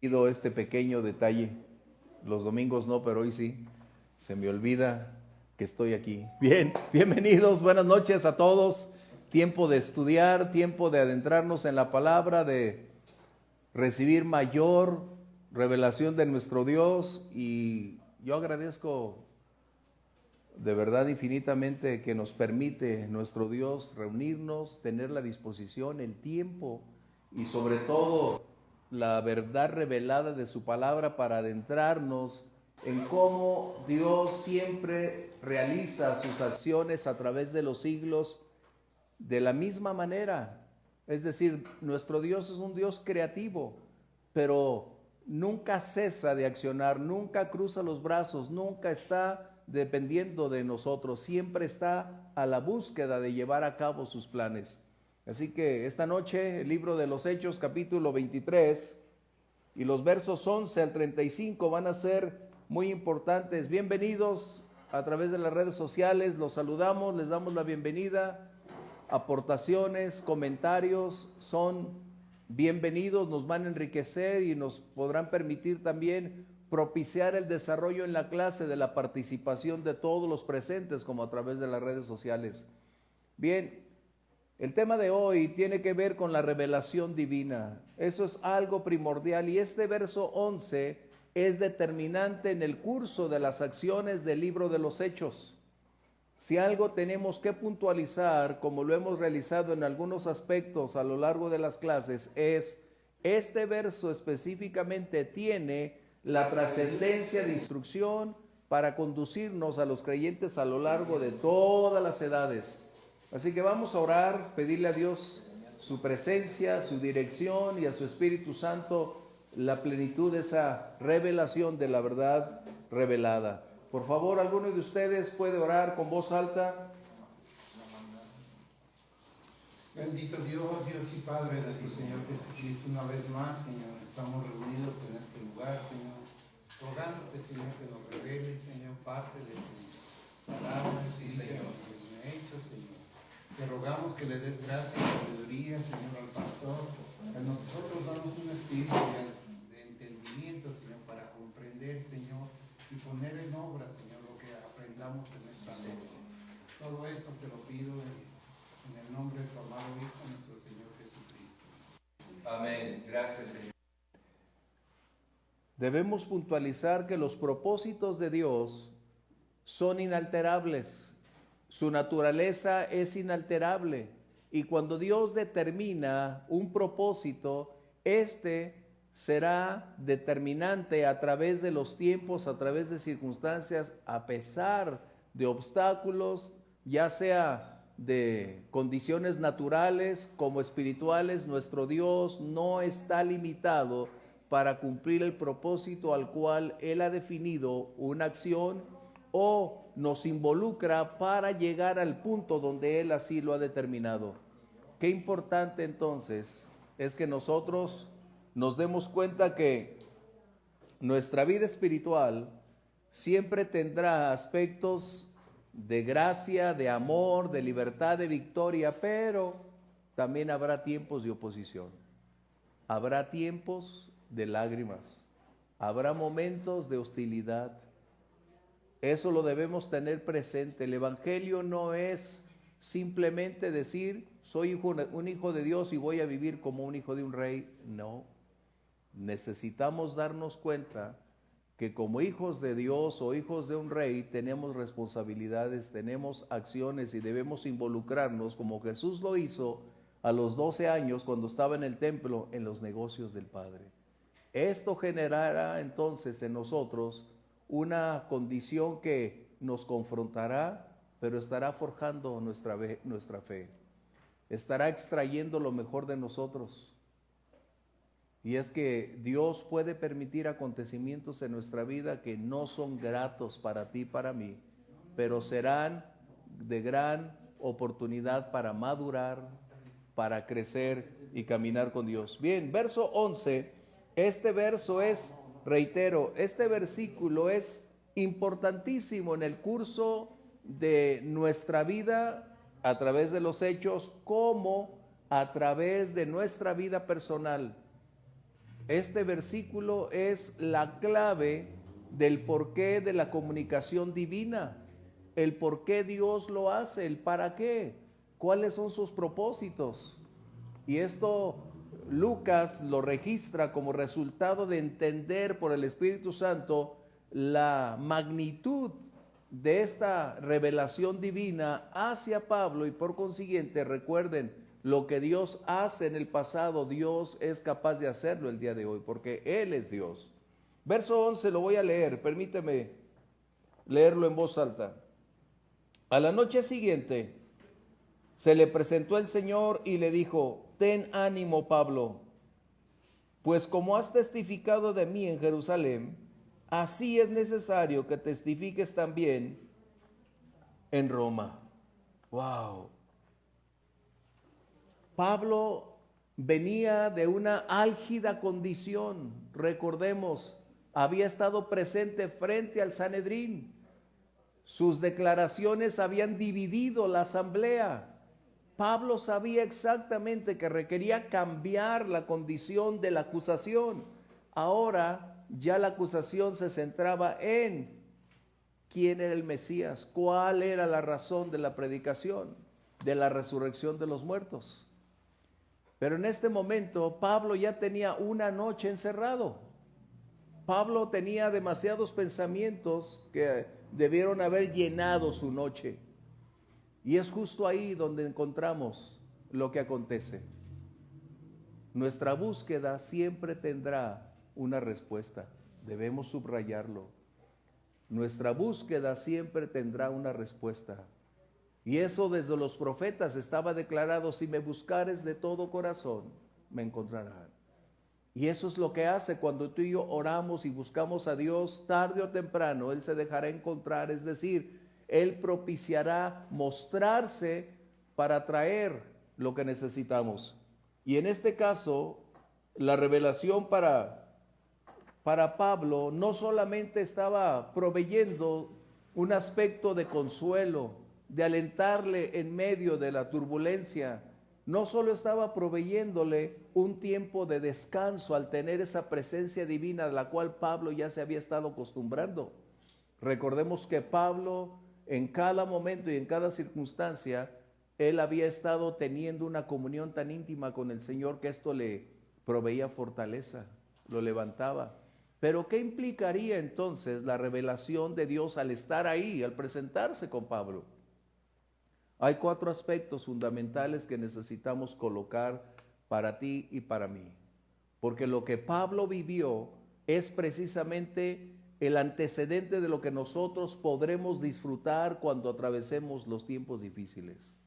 Este pequeño detalle. Los domingos no, pero hoy sí. Se me olvida que estoy aquí. Bien, bienvenidos, buenas noches a todos. Tiempo de estudiar, tiempo de adentrarnos en la palabra, de recibir mayor revelación de nuestro Dios. Y yo agradezco de verdad infinitamente que nos permite nuestro Dios reunirnos, tener la disposición, el tiempo y sobre todo la verdad revelada de su palabra para adentrarnos en cómo Dios siempre realiza sus acciones a través de los siglos de la misma manera. Es decir, nuestro Dios es un Dios creativo, pero nunca cesa de accionar, nunca cruza los brazos, nunca está dependiendo de nosotros, siempre está a la búsqueda de llevar a cabo sus planes. Así que esta noche el libro de los Hechos capítulo 23 y los versos 11 al 35 van a ser muy importantes. Bienvenidos a través de las redes sociales, los saludamos, les damos la bienvenida. Aportaciones, comentarios son bienvenidos, nos van a enriquecer y nos podrán permitir también propiciar el desarrollo en la clase de la participación de todos los presentes, como a través de las redes sociales. Bien, el tema de hoy tiene que ver con la revelación divina. Eso es algo primordial y este verso 11 es determinante en el curso de las acciones del libro de los Hechos. Si algo tenemos que puntualizar, como lo hemos realizado en algunos aspectos a lo largo de las clases, es este verso específicamente tiene la trascendencia de instrucción para conducirnos a los creyentes a lo largo de todas las edades. Así que vamos a orar, pedirle a Dios su presencia, su dirección y a su Espíritu Santo la plenitud de esa revelación de la verdad revelada. Por favor, ¿alguno de ustedes puede orar con voz alta? Bendito Dios, Dios y Padre de nuestro Señor Jesucristo, una vez más, Señor, estamos reunidos en este lugar, Señor, rogándote, Señor, que nos reveles, Señor, parte de tu palabra, sí, Señor, hecho, Señor. Te rogamos que le des gracia y sabiduría, Señor, al pastor, a nosotros damos un espíritu de entendimiento, Señor, para comprender, Señor, y poner en obra, Señor, lo que aprendamos en esta noche. Todo esto te lo pido en el nombre de tu amado Hijo, nuestro Señor Jesucristo. Amén. Gracias, Señor. Debemos puntualizar que los propósitos de Dios son inalterables. Su naturaleza es inalterable. Y cuando Dios determina un propósito, este será determinante a través de los tiempos, a través de circunstancias, a pesar de obstáculos, ya sea de condiciones naturales como espirituales. Nuestro Dios no está limitado para cumplir el propósito al cual Él ha definido una acción o nos involucra para llegar al punto donde Él así lo ha determinado. Qué importante entonces es que nosotros nos demos cuenta que nuestra vida espiritual siempre tendrá aspectos de gracia, de amor, de libertad, de victoria, pero también habrá tiempos de oposición. Habrá tiempos de lágrimas. Habrá momentos de hostilidad. Eso lo debemos tener presente. El Evangelio no es simplemente decir, soy un hijo de Dios y voy a vivir como un hijo de un rey. No. Necesitamos darnos cuenta que como hijos de Dios o hijos de un rey tenemos responsabilidades, tenemos acciones y debemos involucrarnos como Jesús lo hizo a los 12 años cuando estaba en el templo en los negocios del Padre. Esto generará entonces en nosotros una condición que nos confrontará, pero estará forjando nuestra fe, estará extrayendo lo mejor de nosotros. Y es que Dios puede permitir acontecimientos en nuestra vida que no son gratos para ti y para mí, pero serán de gran oportunidad para madurar, para crecer y caminar con Dios. Bien, verso 11, este verso es, reitero, este versículo es importantísimo en el curso de nuestra vida a través de los hechos como a través de nuestra vida personal. Este versículo es la clave del porqué de la comunicación divina, el por qué Dios lo hace, el para qué, cuáles son sus propósitos. Y esto Lucas lo registra como resultado de entender por el Espíritu Santo la magnitud de esta revelación divina hacia Pablo, y por consiguiente, recuerden, lo que Dios hace en el pasado, Dios es capaz de hacerlo el día de hoy, porque Él es Dios. Verso 11 lo voy a leer, permíteme leerlo en voz alta. A la noche siguiente se le presentó el Señor y le dijo: ten ánimo, Pablo, pues como has testificado de mí en Jerusalén, así es necesario que testifiques también en Roma. Wow. Pablo venía de una álgida condición. Recordemos, había estado presente frente al Sanedrín. Sus declaraciones habían dividido la asamblea. Pablo sabía exactamente que requería cambiar la condición de la acusación. Ahora ya la acusación se centraba en quién era el Mesías, cuál era la razón de la predicación, de la resurrección de los muertos. Pero en este momento Pablo ya tenía una noche encerrado. Pablo tenía demasiados pensamientos que debieron haber llenado su noche. Y es justo ahí donde encontramos lo que acontece. Nuestra búsqueda siempre tendrá una respuesta. Debemos subrayarlo. Nuestra búsqueda siempre tendrá una respuesta. Y eso desde los profetas estaba declarado: si me buscares de todo corazón, me encontrarán. Y eso es lo que hace cuando tú y yo oramos y buscamos a Dios, tarde o temprano Él se dejará encontrar, es decir, Él propiciará mostrarse para traer lo que necesitamos. Y en este caso, la revelación para Pablo no solamente estaba proveyendo un aspecto de consuelo, de alentarle en medio de la turbulencia, no solo estaba proveyéndole un tiempo de descanso al tener esa presencia divina de la cual Pablo ya se había estado acostumbrando. Recordemos que Pablo en cada momento y en cada circunstancia, él había estado teniendo una comunión tan íntima con el Señor que esto le proveía fortaleza, lo levantaba. Pero ¿qué implicaría entonces la revelación de Dios al estar ahí, al presentarse con Pablo? Hay 4 aspectos fundamentales que necesitamos colocar para ti y para mí. Porque lo que Pablo vivió es precisamente el antecedente de lo que nosotros podremos disfrutar cuando atravesemos los tiempos difíciles.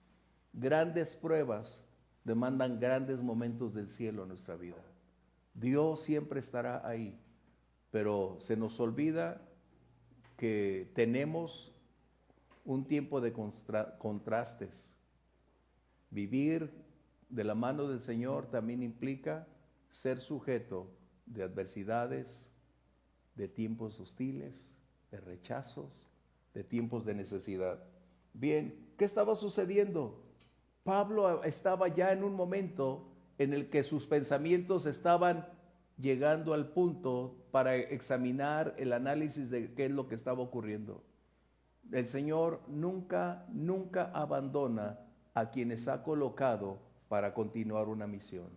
Grandes pruebas demandan grandes momentos del cielo en nuestra vida. Dios siempre estará ahí, pero se nos olvida que tenemos un tiempo de contrastes. Vivir de la mano del Señor también implica ser sujeto de adversidades, de tiempos hostiles, de rechazos, de tiempos de necesidad. Bien, ¿qué estaba sucediendo? Pablo estaba ya en un momento en el que sus pensamientos estaban llegando al punto para examinar el análisis de qué es lo que estaba ocurriendo. El Señor nunca abandona a quienes ha colocado para continuar una misión.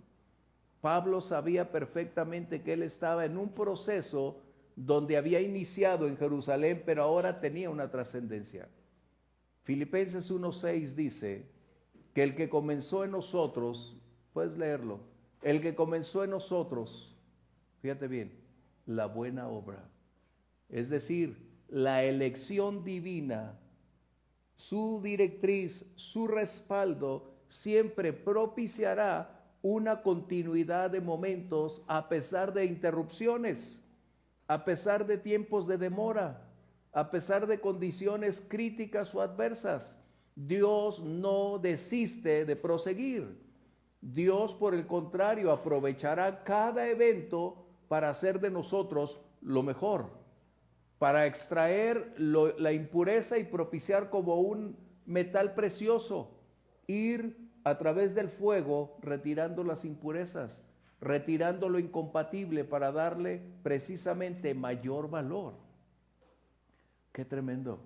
Pablo sabía perfectamente que él estaba en un proceso donde había iniciado en Jerusalén, pero ahora tenía una trascendencia. Filipenses 1:6 dice que el que comenzó en nosotros, puedes leerlo, el que comenzó en nosotros, fíjate bien, la buena obra, es decir, la elección divina, su directriz, su respaldo, siempre propiciará una continuidad de momentos a pesar de interrupciones, a pesar de tiempos de demora, a pesar de condiciones críticas o adversas. Dios no desiste de proseguir. Dios, por el contrario, aprovechará cada evento para hacer de nosotros lo mejor, para extraer la impureza y propiciar como un metal precioso, ir a través del fuego retirando las impurezas. retirando lo incompatible para darle precisamente mayor valor. Qué tremendo.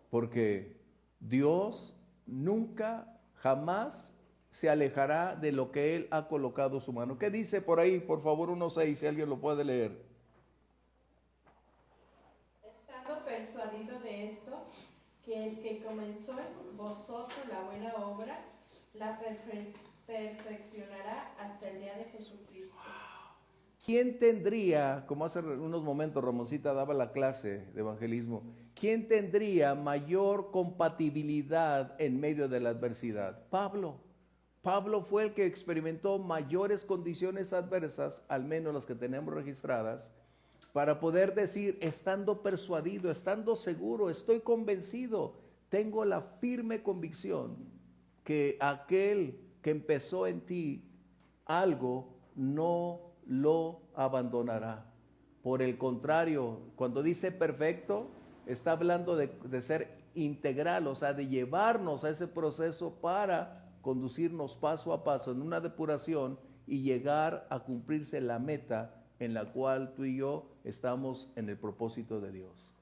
Porque Dios nunca, jamás se alejará de lo que Él ha colocado su mano. ¿Qué dice por ahí? Por favor, 1:6, si alguien lo puede leer. Estando persuadido de esto, que el que comenzó en vosotros la buena obra, la perfeccionará hasta el día de Jesucristo. ¿Quién tendría, como hace unos momentos Ramoncita daba la clase de evangelismo, quién tendría mayor compatibilidad en medio de la adversidad? Pablo. Pablo fue el que experimentó mayores condiciones adversas, al menos las que tenemos registradas, para poder decir, estando persuadido, estando seguro, estoy convencido, tengo la firme convicción que aquel que empezó en ti algo no lo abandonará. Por el contrario, cuando dice perfecto, está hablando de ser integral, o sea, de llevarnos a ese proceso para conducirnos paso a paso en una depuración y llegar a cumplirse la meta en la cual tú y yo estamos en el propósito de Dios.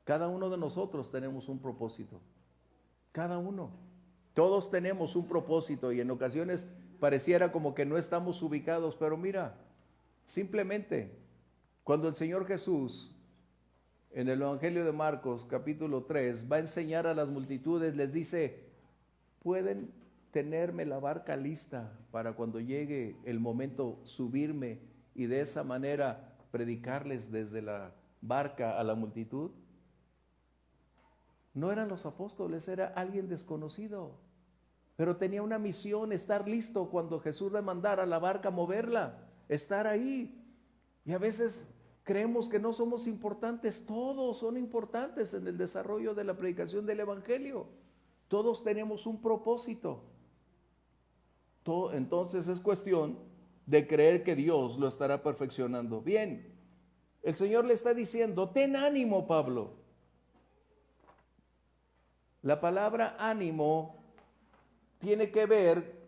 Cada uno de nosotros tenemos un propósito. Cada uno. Todos tenemos un propósito y en ocasiones pareciera como que no estamos ubicados, pero mira, simplemente cuando el Señor Jesús en el Evangelio de Marcos capítulo 3 va a enseñar a las multitudes, les dice, pueden tenerme la barca lista para cuando llegue el momento subirme y de esa manera predicarles desde la barca a la multitud. No eran los apóstoles, era alguien desconocido, pero tenía una misión, estar listo cuando Jesús le mandara a la barca moverla, estar ahí. Y a veces creemos que no somos importantes, todos son importantes en el desarrollo de la predicación del Evangelio. Todos tenemos un propósito. Entonces es cuestión de creer que Dios lo estará perfeccionando. Bien, el Señor le está diciendo, ten ánimo, Pablo. La palabra ánimo tiene que ver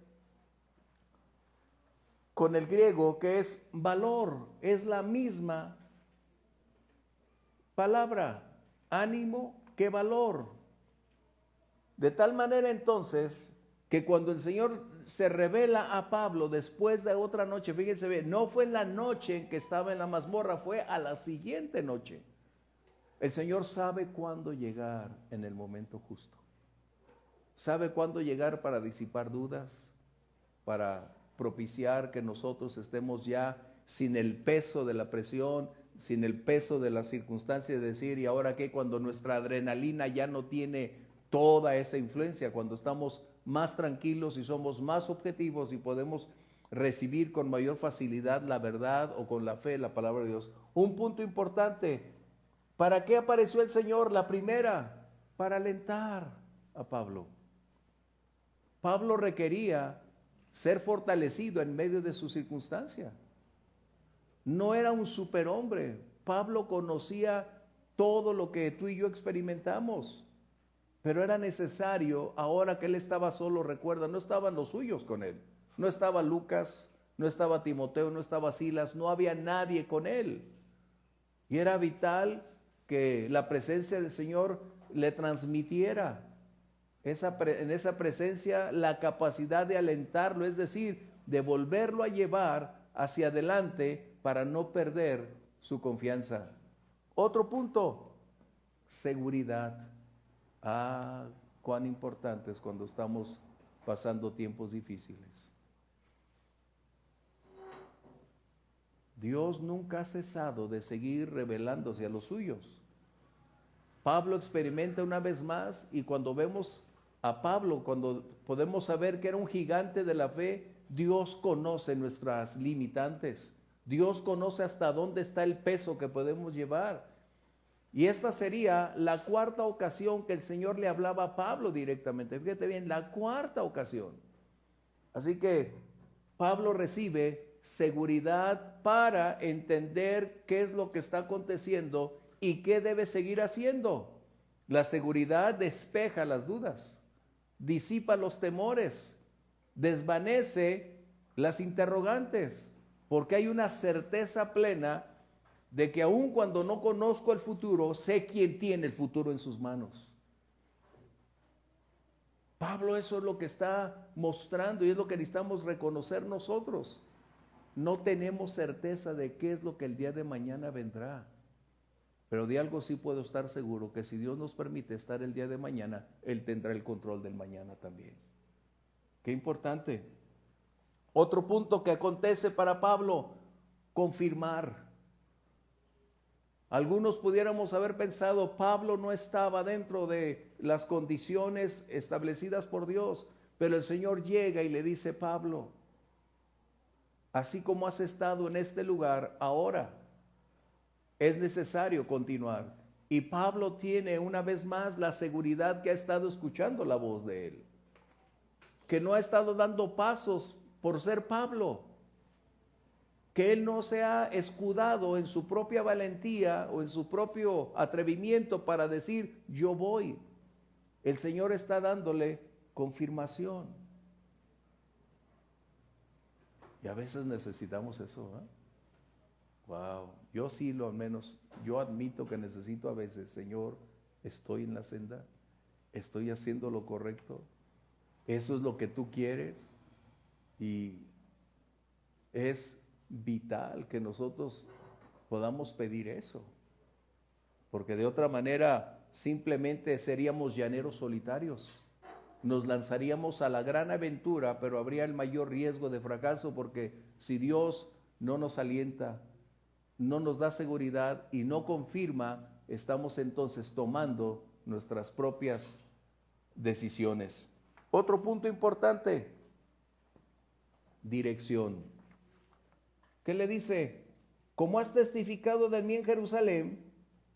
con el griego que es valor, es la misma palabra, ánimo que valor. De tal manera entonces que cuando el Señor se revela a Pablo después de otra noche, fíjense bien, no fue en la noche en que estaba en la mazmorra, fue a la siguiente noche. El Señor sabe cuándo llegar en el momento justo. Sabe cuándo llegar para disipar dudas, para propiciar que nosotros estemos ya sin el peso de la presión, sin el peso de las circunstancias, de decir, ¿y ahora qué? Cuando nuestra adrenalina ya no tiene toda esa influencia, cuando estamos más tranquilos y somos más objetivos y podemos recibir con mayor facilidad la verdad o con la fe la palabra de Dios. Un punto importante, ¿para qué apareció el Señor? La primera, para alentar a Pablo. Pablo requería ser fortalecido en medio de su circunstancia. No era un superhombre. Pablo conocía todo lo que tú y yo experimentamos. Pero era necesario, ahora que él estaba solo, recuerda, no estaban los suyos con él. No estaba Lucas, no estaba Timoteo, no estaba Silas, no había nadie con él. Y era vital que la presencia del Señor le transmitiera en esa presencia la capacidad de alentarlo, es decir, de volverlo a llevar hacia adelante para no perder su confianza. Otro punto, seguridad. Cuán importante es cuando estamos pasando tiempos difíciles. Dios nunca ha cesado de seguir revelándose a los suyos. Pablo experimenta una vez más, y cuando vemos a Pablo, cuando podemos saber que era un gigante de la fe, Dios conoce nuestras limitantes. Dios conoce hasta dónde está el peso que podemos llevar. Y esta sería la cuarta ocasión que el Señor le hablaba a Pablo directamente. Fíjate bien, la cuarta ocasión. Así que Pablo recibe seguridad para entender qué es lo que está aconteciendo y qué debe seguir haciendo. La seguridad despeja las dudas, disipa los temores, desvanece las interrogantes, porque hay una certeza plena de que aun cuando no conozco el futuro, sé quién tiene el futuro en sus manos. Pablo eso es lo que está mostrando y es lo que necesitamos reconocer nosotros. No tenemos certeza de qué es lo que el día de mañana vendrá. Pero de algo sí puedo estar seguro, que si Dios nos permite estar el día de mañana, Él tendrá el control del mañana también. Qué importante. Otro punto que acontece para Pablo, confirmar. Algunos pudiéramos haber pensado, Pablo no estaba dentro de las condiciones establecidas por Dios, pero el Señor llega y le dice, Pablo, así como has estado en este lugar, ahora es necesario continuar. Y Pablo tiene una vez más la seguridad que ha estado escuchando la voz de él, que no ha estado dando pasos por ser Pablo, que él no se ha escudado en su propia valentía o en su propio atrevimiento para decir, yo voy. El Señor está dándole confirmación. Y a veces necesitamos eso, ¿eh? Wow, yo sí al menos, yo admito que necesito a veces, Señor, estoy en la senda, estoy haciendo lo correcto, eso es lo que tú quieres, y es vital que nosotros podamos pedir eso, porque de otra manera simplemente seríamos llaneros solitarios, nos lanzaríamos a la gran aventura, pero habría el mayor riesgo de fracaso, porque si Dios no nos alienta, no nos da seguridad y no confirma, estamos entonces tomando nuestras propias decisiones. Otro punto importante, dirección. ¿Qué le dice? Como has testificado de mí en Jerusalén,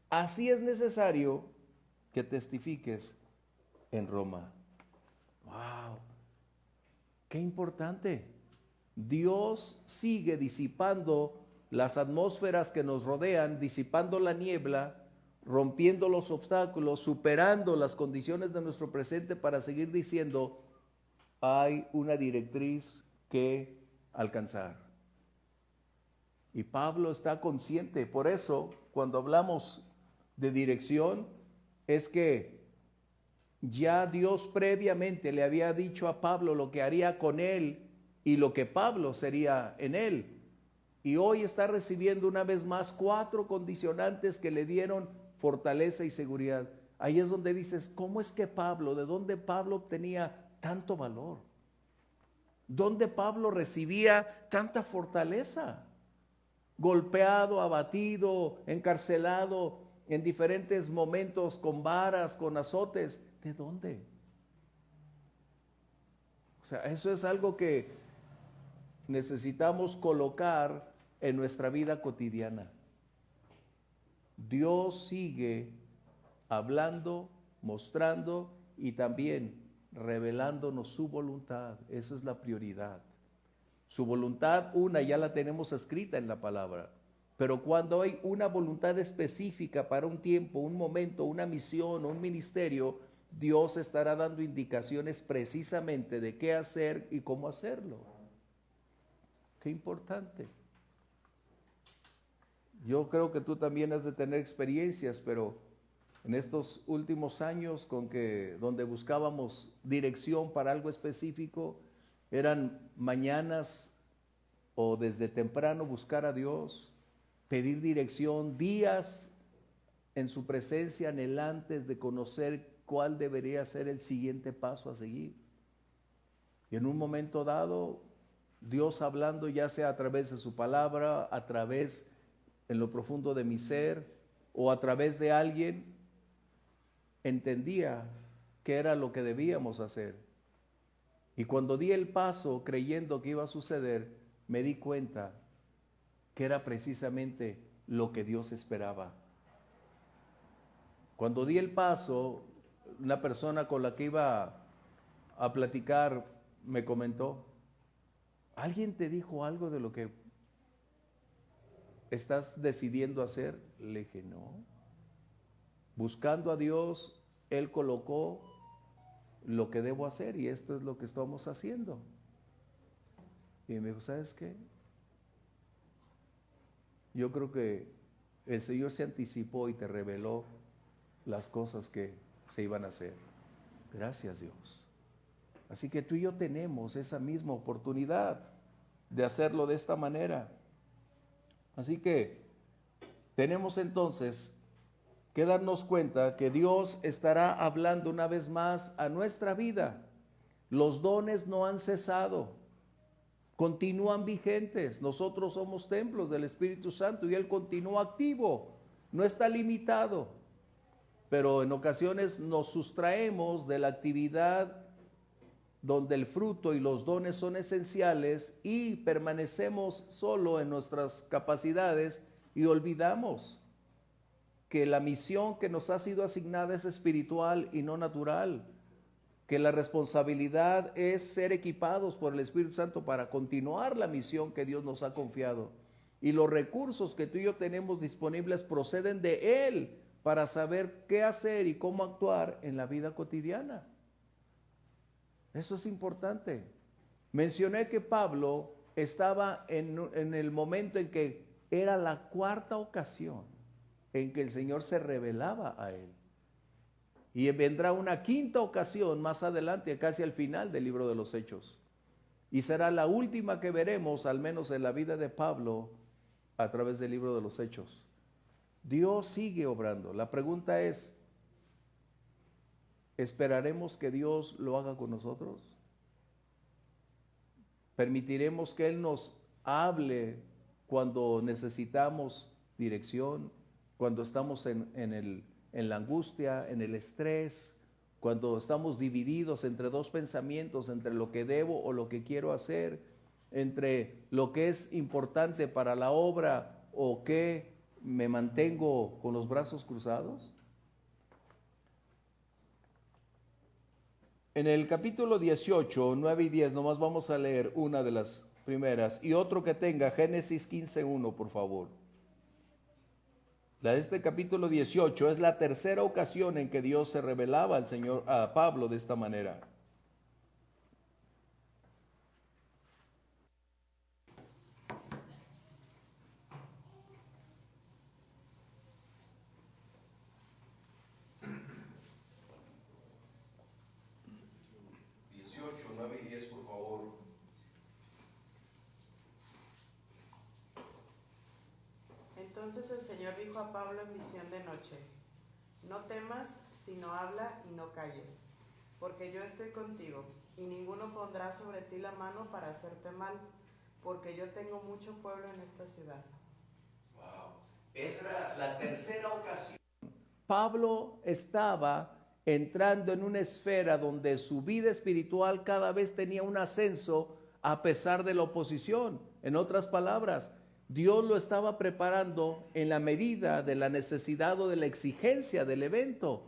así es necesario que testifiques en Roma. ¡Wow! ¡Qué importante! Dios sigue disipando las atmósferas que nos rodean, disipando la niebla, rompiendo los obstáculos, superando las condiciones de nuestro presente para seguir diciendo, hay una directriz que alcanzar. Y Pablo está consciente, por eso cuando hablamos de dirección, es que ya Dios previamente le había dicho a Pablo lo que haría con él y lo que Pablo sería en él. Y hoy está recibiendo una vez más 4 condicionantes que le dieron fortaleza y seguridad. Ahí es donde dices, ¿cómo es que Pablo, de dónde Pablo obtenía tanto valor? ¿Dónde Pablo recibía tanta fortaleza? Golpeado, abatido, encarcelado en diferentes momentos con varas, con azotes. ¿De dónde? O sea, eso es algo que necesitamos colocar en nuestra vida cotidiana. Dios sigue hablando, mostrando y también revelándonos su voluntad. Esa es la prioridad. Su voluntad, una ya la tenemos escrita en la palabra, pero cuando hay una voluntad específica para un tiempo, un momento, una misión o un ministerio, Dios estará dando indicaciones precisamente de qué hacer y cómo hacerlo. Qué importante. Yo creo que tú también has de tener experiencias, pero en estos últimos años donde buscábamos dirección para algo específico, eran mañanas o desde temprano buscar a Dios, pedir dirección, días en su presencia anhelantes de conocer cuál debería ser el siguiente paso a seguir. Y en un momento dado, Dios hablando ya sea a través de su palabra, a través en lo profundo de mi ser o a través de alguien, entendía qué era lo que debíamos hacer. Y cuando di el paso creyendo que iba a suceder, me di cuenta que era precisamente lo que Dios esperaba. Cuando di el paso, una persona con la que iba a platicar me comentó, ¿alguien te dijo algo de lo que estás decidiendo hacer? Le dije, no. Buscando a Dios, Él colocó lo que debo hacer y esto es lo que estamos haciendo. Y me dijo, ¿sabes qué? Yo creo que el Señor se anticipó y te reveló las cosas que se iban a hacer. Gracias, Dios. Así que tú y yo tenemos esa misma oportunidad de hacerlo de esta manera. Así que tenemos entonces que darnos cuenta que Dios estará hablando una vez más a nuestra vida. Los dones no han cesado, continúan vigentes. Nosotros somos templos del Espíritu Santo y Él continúa activo, no está limitado. Pero en ocasiones nos sustraemos de la actividad donde el fruto y los dones son esenciales y permanecemos solo en nuestras capacidades y olvidamos que la misión que nos ha sido asignada es espiritual y no natural, que la responsabilidad es ser equipados por el Espíritu Santo para continuar la misión que Dios nos ha confiado. Y los recursos que tú y yo tenemos disponibles proceden de Él para saber qué hacer y cómo actuar en la vida cotidiana. Eso es importante. Mencioné que Pablo estaba en el momento en que era la cuarta ocasión en que el Señor se revelaba a él. Y vendrá una quinta ocasión más adelante, casi al final del libro de los Hechos. Y será la última que veremos, al menos en la vida de Pablo, a través del libro de los Hechos. Dios sigue obrando. La pregunta es, ¿esperaremos que Dios lo haga con nosotros? ¿Permitiremos que Él nos hable cuando necesitamos dirección, cuando estamos en la angustia, en el estrés, cuando estamos divididos entre dos pensamientos, entre lo que debo o lo que quiero hacer, entre lo que es importante para la obra o que me mantengo con los brazos cruzados? En el capítulo 18, 9 y 10, nomás vamos a leer una de las primeras, y otro que tenga Génesis 15:1, por favor. La de este capítulo 18 es la tercera ocasión en que Dios se revelaba al Señor, a Pablo, de esta manera. Entonces el Señor dijo a Pablo en visión de noche: no temas, sino habla y no calles, porque yo estoy contigo, y ninguno pondrá sobre ti la mano para hacerte mal, porque yo tengo mucho pueblo en esta ciudad. Wow. Esa era la tercera ocasión. Pablo estaba entrando en una esfera donde su vida espiritual cada vez tenía un ascenso a pesar de la oposición. En otras palabras, Dios lo estaba preparando en la medida de la necesidad o de la exigencia del evento.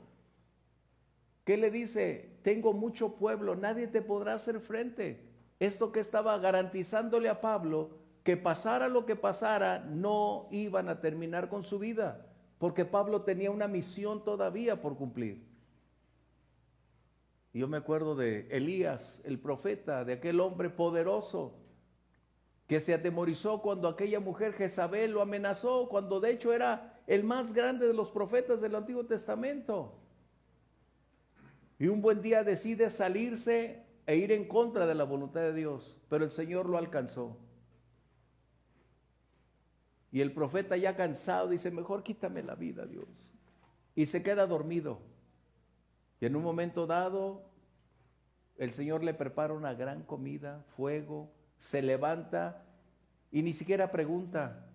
¿Qué le dice? Tengo mucho pueblo, nadie te podrá hacer frente. Esto que estaba garantizándole a Pablo, que pasara lo que pasara, no iban a terminar con su vida, porque Pablo tenía una misión todavía por cumplir. Y yo me acuerdo de Elías, el profeta, de aquel hombre poderoso que se atemorizó cuando aquella mujer Jezabel lo amenazó, cuando de hecho era el más grande de los profetas del Antiguo Testamento. Y un buen día decide salirse e ir en contra de la voluntad de Dios, pero el Señor lo alcanzó. Y el profeta, ya cansado, dice: mejor quítame la vida, Dios. Y se queda dormido. Y en un momento dado, el Señor le prepara una gran comida, fuego, se levanta y ni siquiera pregunta,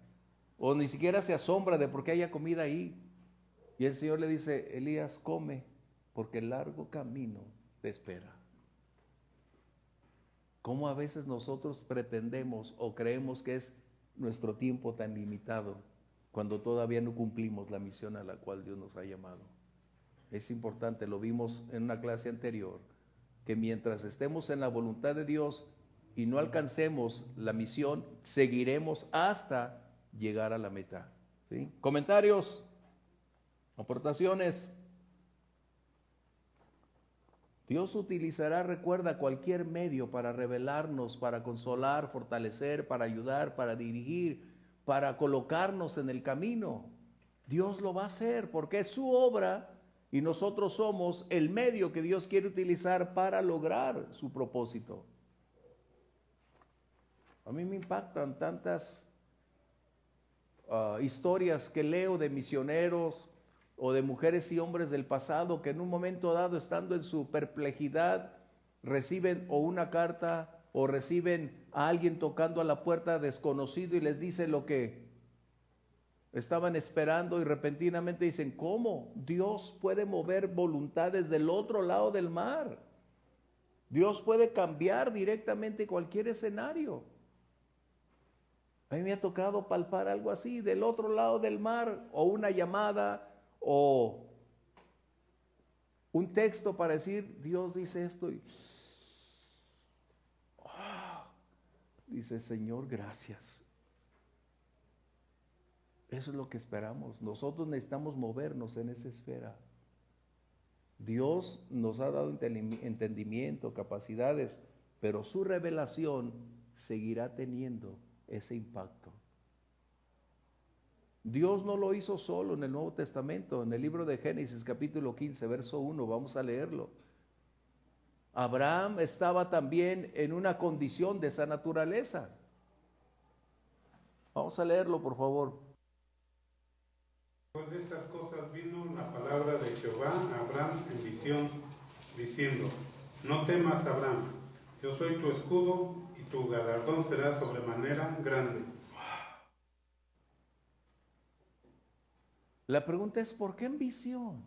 o ni siquiera se asombra de por qué haya comida ahí. Y el Señor le dice: Elías, come, porque el largo camino te espera. ¿Cómo a veces nosotros pretendemos o creemos que es nuestro tiempo tan limitado cuando todavía no cumplimos la misión a la cual Dios nos ha llamado? Es importante, lo vimos en una clase anterior, que mientras estemos en la voluntad de Dios y no alcancemos la misión, seguiremos hasta llegar a la meta. ¿Sí? ¿Comentarios? ¿Aportaciones? Dios utilizará, recuerda, cualquier medio para revelarnos, para consolar, fortalecer, para ayudar, para dirigir, para colocarnos en el camino. Dios lo va a hacer porque es su obra y nosotros somos el medio que Dios quiere utilizar para lograr su propósito. A mí me impactan tantas historias que leo de misioneros o de mujeres y hombres del pasado que en un momento dado, estando en su perplejidad, reciben o una carta o reciben a alguien tocando a la puerta desconocido y les dice lo que estaban esperando y repentinamente dicen, ¿cómo? Dios puede mover voluntades del otro lado del mar. Dios puede cambiar directamente cualquier escenario. A mí me ha tocado palpar algo así, del otro lado del mar, o una llamada, o un texto para decir, Dios dice esto, y dice, Señor, gracias. Eso es lo que esperamos. Nosotros necesitamos movernos en esa esfera. Dios nos ha dado entendimiento, capacidades, pero su revelación seguirá teniendo ese impacto. Dios no lo hizo solo en el Nuevo Testamento. En el libro de Génesis capítulo 15, verso 1, vamos a leerlo. Abraham estaba también en una condición de esa naturaleza. Vamos a leerlo, por favor. Después de estas cosas vino la palabra de Jehová a Abraham en visión, diciendo, no temas, Abraham, yo soy tu escudo y tu galardón será sobremanera grande. La pregunta es, ¿por qué en visión?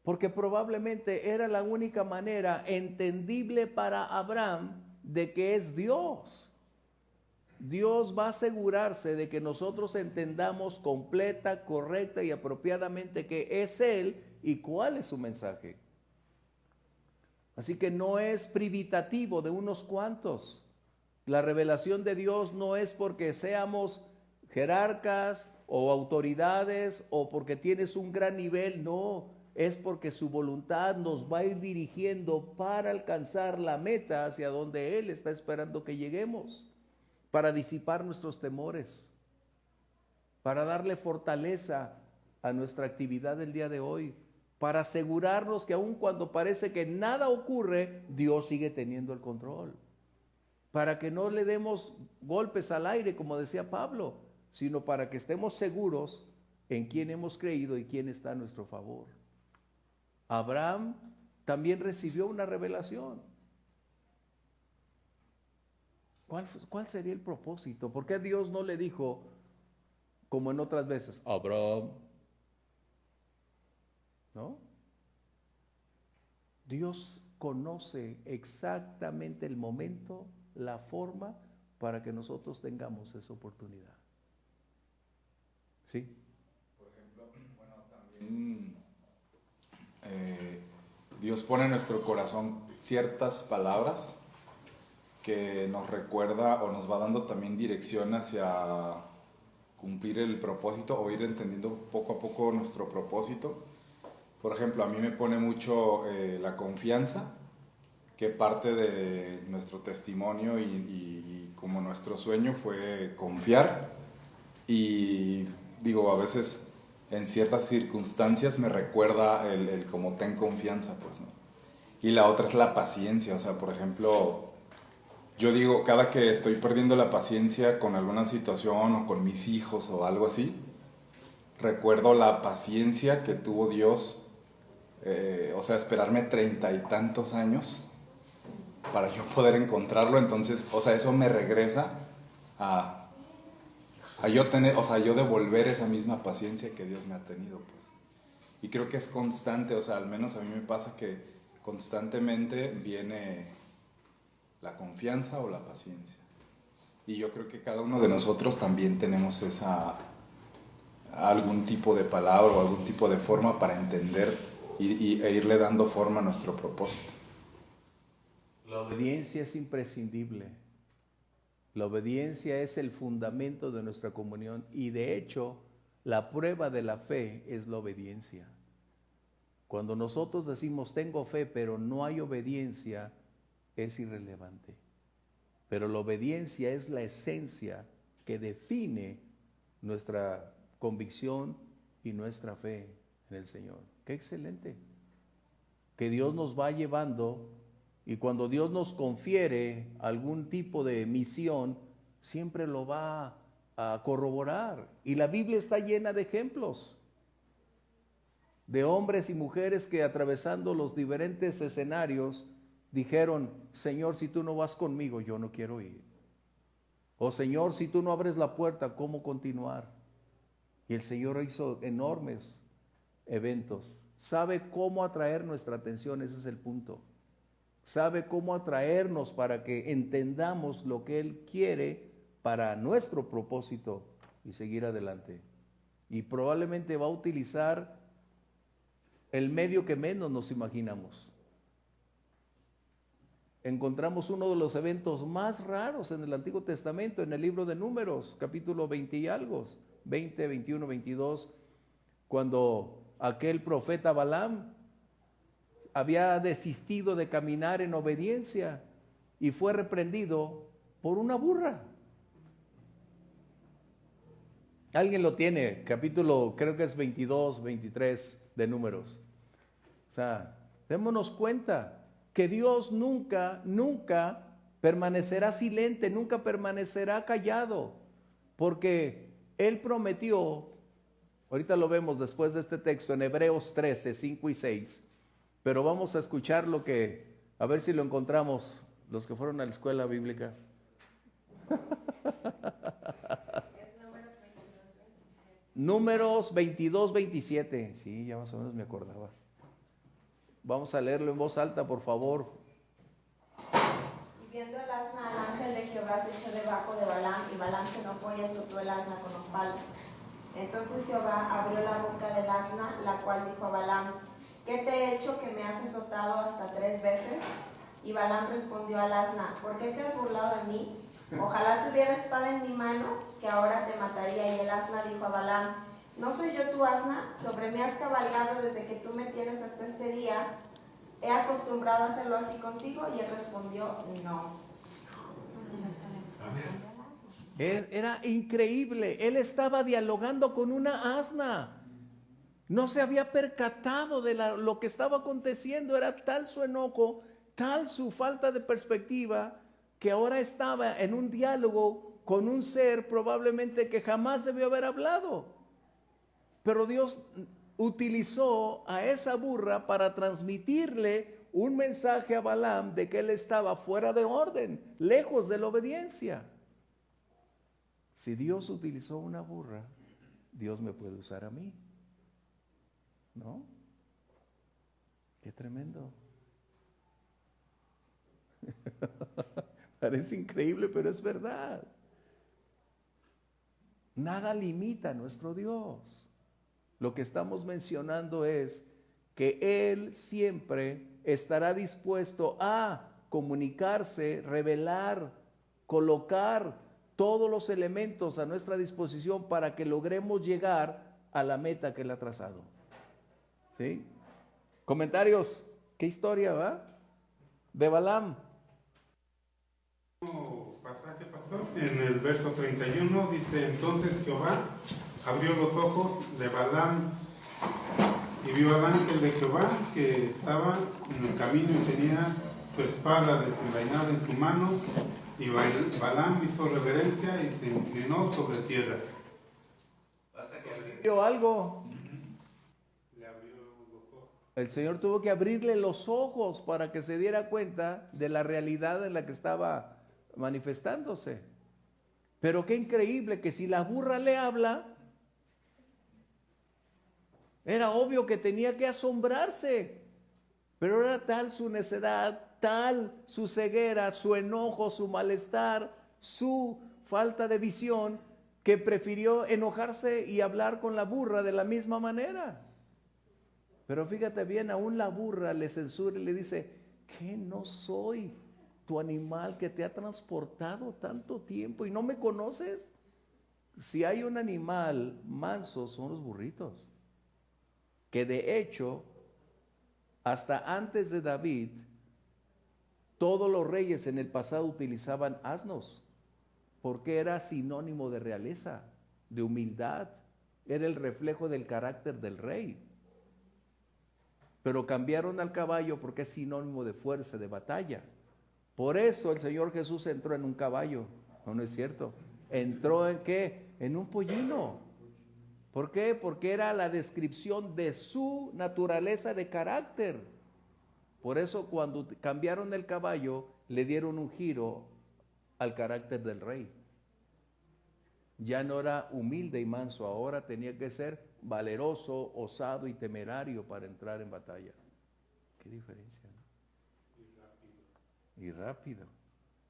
Porque probablemente era la única manera entendible para Abraham de que es Dios. Dios va a asegurarse de que nosotros entendamos completa, correcta y apropiadamente que es Él y cuál es su mensaje. Así que no es privativo de unos cuantos. La revelación de Dios no es porque seamos jerarcas o autoridades o porque tienes un gran nivel, no. Es porque su voluntad nos va a ir dirigiendo para alcanzar la meta hacia donde Él está esperando que lleguemos. Para disipar nuestros temores, para darle fortaleza a nuestra actividad del día de hoy, para asegurarnos que aun cuando parece que nada ocurre, Dios sigue teniendo el control, para que no le demos golpes al aire, como decía Pablo, sino para que estemos seguros en quién hemos creído y quién está a nuestro favor. Abraham también recibió una revelación. ¿Cuál sería el propósito? ¿Por qué Dios no le dijo, como en otras veces, Abraham? ¿No? Dios conoce exactamente el momento, la forma para que nosotros tengamos esa oportunidad. ¿Sí? Por ejemplo, bueno, también Dios pone en nuestro corazón ciertas palabras que nos recuerda o nos va dando también dirección hacia cumplir el propósito o ir entendiendo poco a poco nuestro propósito. Por ejemplo, a mí me pone mucho la confianza, que parte de nuestro testimonio y como nuestro sueño fue confiar. Y digo, a veces en ciertas circunstancias me recuerda el como ten confianza, pues, ¿no? Y la otra es la paciencia, o sea, por ejemplo, yo digo, cada que estoy perdiendo la paciencia con alguna situación o con mis hijos o algo así, recuerdo la paciencia que tuvo Dios, o sea, esperarme 30 y tantos años para yo poder encontrarlo. Entonces, o sea, eso me regresa a yo tener, o sea, yo devolver esa misma paciencia que Dios me ha tenido, pues. Y creo que es constante, o sea, al menos a mí me pasa que constantemente viene la confianza o la paciencia. Y yo creo que cada uno de nosotros también tenemos algún tipo de palabra o algún tipo de forma para entender e irle dando forma a nuestro propósito. La obediencia es imprescindible. La obediencia es el fundamento de nuestra comunión y de hecho la prueba de la fe es la obediencia. Cuando nosotros decimos tengo fe, pero no hay obediencia, es irrelevante. Pero la obediencia es la esencia que define nuestra convicción y nuestra fe en el Señor. ¡Qué excelente! Que Dios nos va llevando, y cuando Dios nos confiere algún tipo de misión, siempre lo va a corroborar. Y la Biblia está llena de ejemplos de hombres y mujeres que, atravesando los diferentes escenarios, dijeron: Señor, si tú no vas conmigo, yo no quiero ir. O Señor, si tú no abres la puerta, ¿cómo continuar? Y el Señor hizo enormes eventos. Sabe cómo atraer nuestra atención, ese es el punto. Sabe cómo atraernos para que entendamos lo que Él quiere para nuestro propósito y seguir adelante. Y probablemente va a utilizar el medio que menos nos imaginamos. Encontramos uno de los eventos más raros en el Antiguo Testamento, en el libro de Números, capítulo 20 y algo, 20, 21, 22, cuando aquel profeta Balaam había desistido de caminar en obediencia y fue reprendido por una burra. Alguien lo tiene, capítulo creo que es 22, 23 de Números. O sea, démonos cuenta que Dios nunca permanecerá silente, nunca permanecerá callado, porque Él prometió, ahorita lo vemos después de este texto en Hebreos 13, 5 y 6, pero vamos a escuchar lo que, a ver si lo encontramos, los que fueron a la escuela bíblica. Números 22, 27, sí, ya más o menos me acordaba. Vamos a leerlo en voz alta, por favor. Y viendo el asna al ángel de Jehová se echó debajo de Balaam, y Balaam se enojó y azotó el asna con un palo. Entonces Jehová abrió la boca del asna, la cual dijo a Balaam: ¿qué te he hecho que me has azotado hasta 3 veces? Y Balaam respondió al asna: ¿por qué te has burlado de mí? Ojalá tuviera espada en mi mano, que ahora te mataría. Y el asna dijo a Balaam: ¿no soy yo tu asna? Sobre mí has cabalgado desde que tú me tienes hasta este día. ¿He acostumbrado a hacerlo así contigo? Y él respondió: no. Era increíble, él estaba dialogando con una asna. No se había percatado de lo que estaba aconteciendo. Era tal su enojo, tal su falta de perspectiva, que ahora estaba en un diálogo con un ser probablemente que jamás debió haber hablado. Pero Dios utilizó a esa burra para transmitirle un mensaje a Balaam de que él estaba fuera de orden, lejos de la obediencia. Si Dios utilizó una burra, Dios me puede usar a mí, ¿no? Qué tremendo. Parece increíble, pero es verdad. Nada limita a nuestro Dios. Lo que estamos mencionando es que Él siempre estará dispuesto a comunicarse, revelar, colocar todos los elementos a nuestra disposición para que logremos llegar a la meta que Él ha trazado. ¿Sí? Comentarios. ¿Qué historia, va? De Balaam. Pasaje, pastor, en el verso 31 dice: entonces Jehová abrió los ojos de Balaam y vio al ángel de Jehová que estaba en el camino y tenía su espada desenvainada en su mano, y Balaam hizo reverencia y se inclinó sobre tierra. Hasta que vio algo. Le abrió los ojos. El Señor tuvo que abrirle los ojos para que se diera cuenta de la realidad en la que estaba manifestándose. Pero qué increíble que si la burra le habla, era obvio que tenía que asombrarse. Pero era tal su necedad, tal su ceguera, su enojo, su malestar, su falta de visión, que prefirió enojarse y hablar con la burra de la misma manera. Pero fíjate bien, aún la burra le censura y le dice: ¿qué no soy tu animal que te ha transportado tanto tiempo y no me conoces? Si hay un animal manso, son los burritos, que de hecho hasta antes de David, todos los reyes en el pasado utilizaban asnos, porque era sinónimo de realeza, de humildad, era el reflejo del carácter del rey. Pero cambiaron al caballo porque es sinónimo de fuerza, de batalla. Por eso el Señor Jesús entró en un caballo. No es cierto. ¿Entró en qué? En un pollino. ¿Por qué? Porque era la descripción de su naturaleza de carácter. Por eso cuando cambiaron el caballo, le dieron un giro al carácter del rey. Ya no era humilde y manso, ahora tenía que ser valeroso, osado y temerario para entrar en batalla. ¿Qué diferencia, no? Y rápido.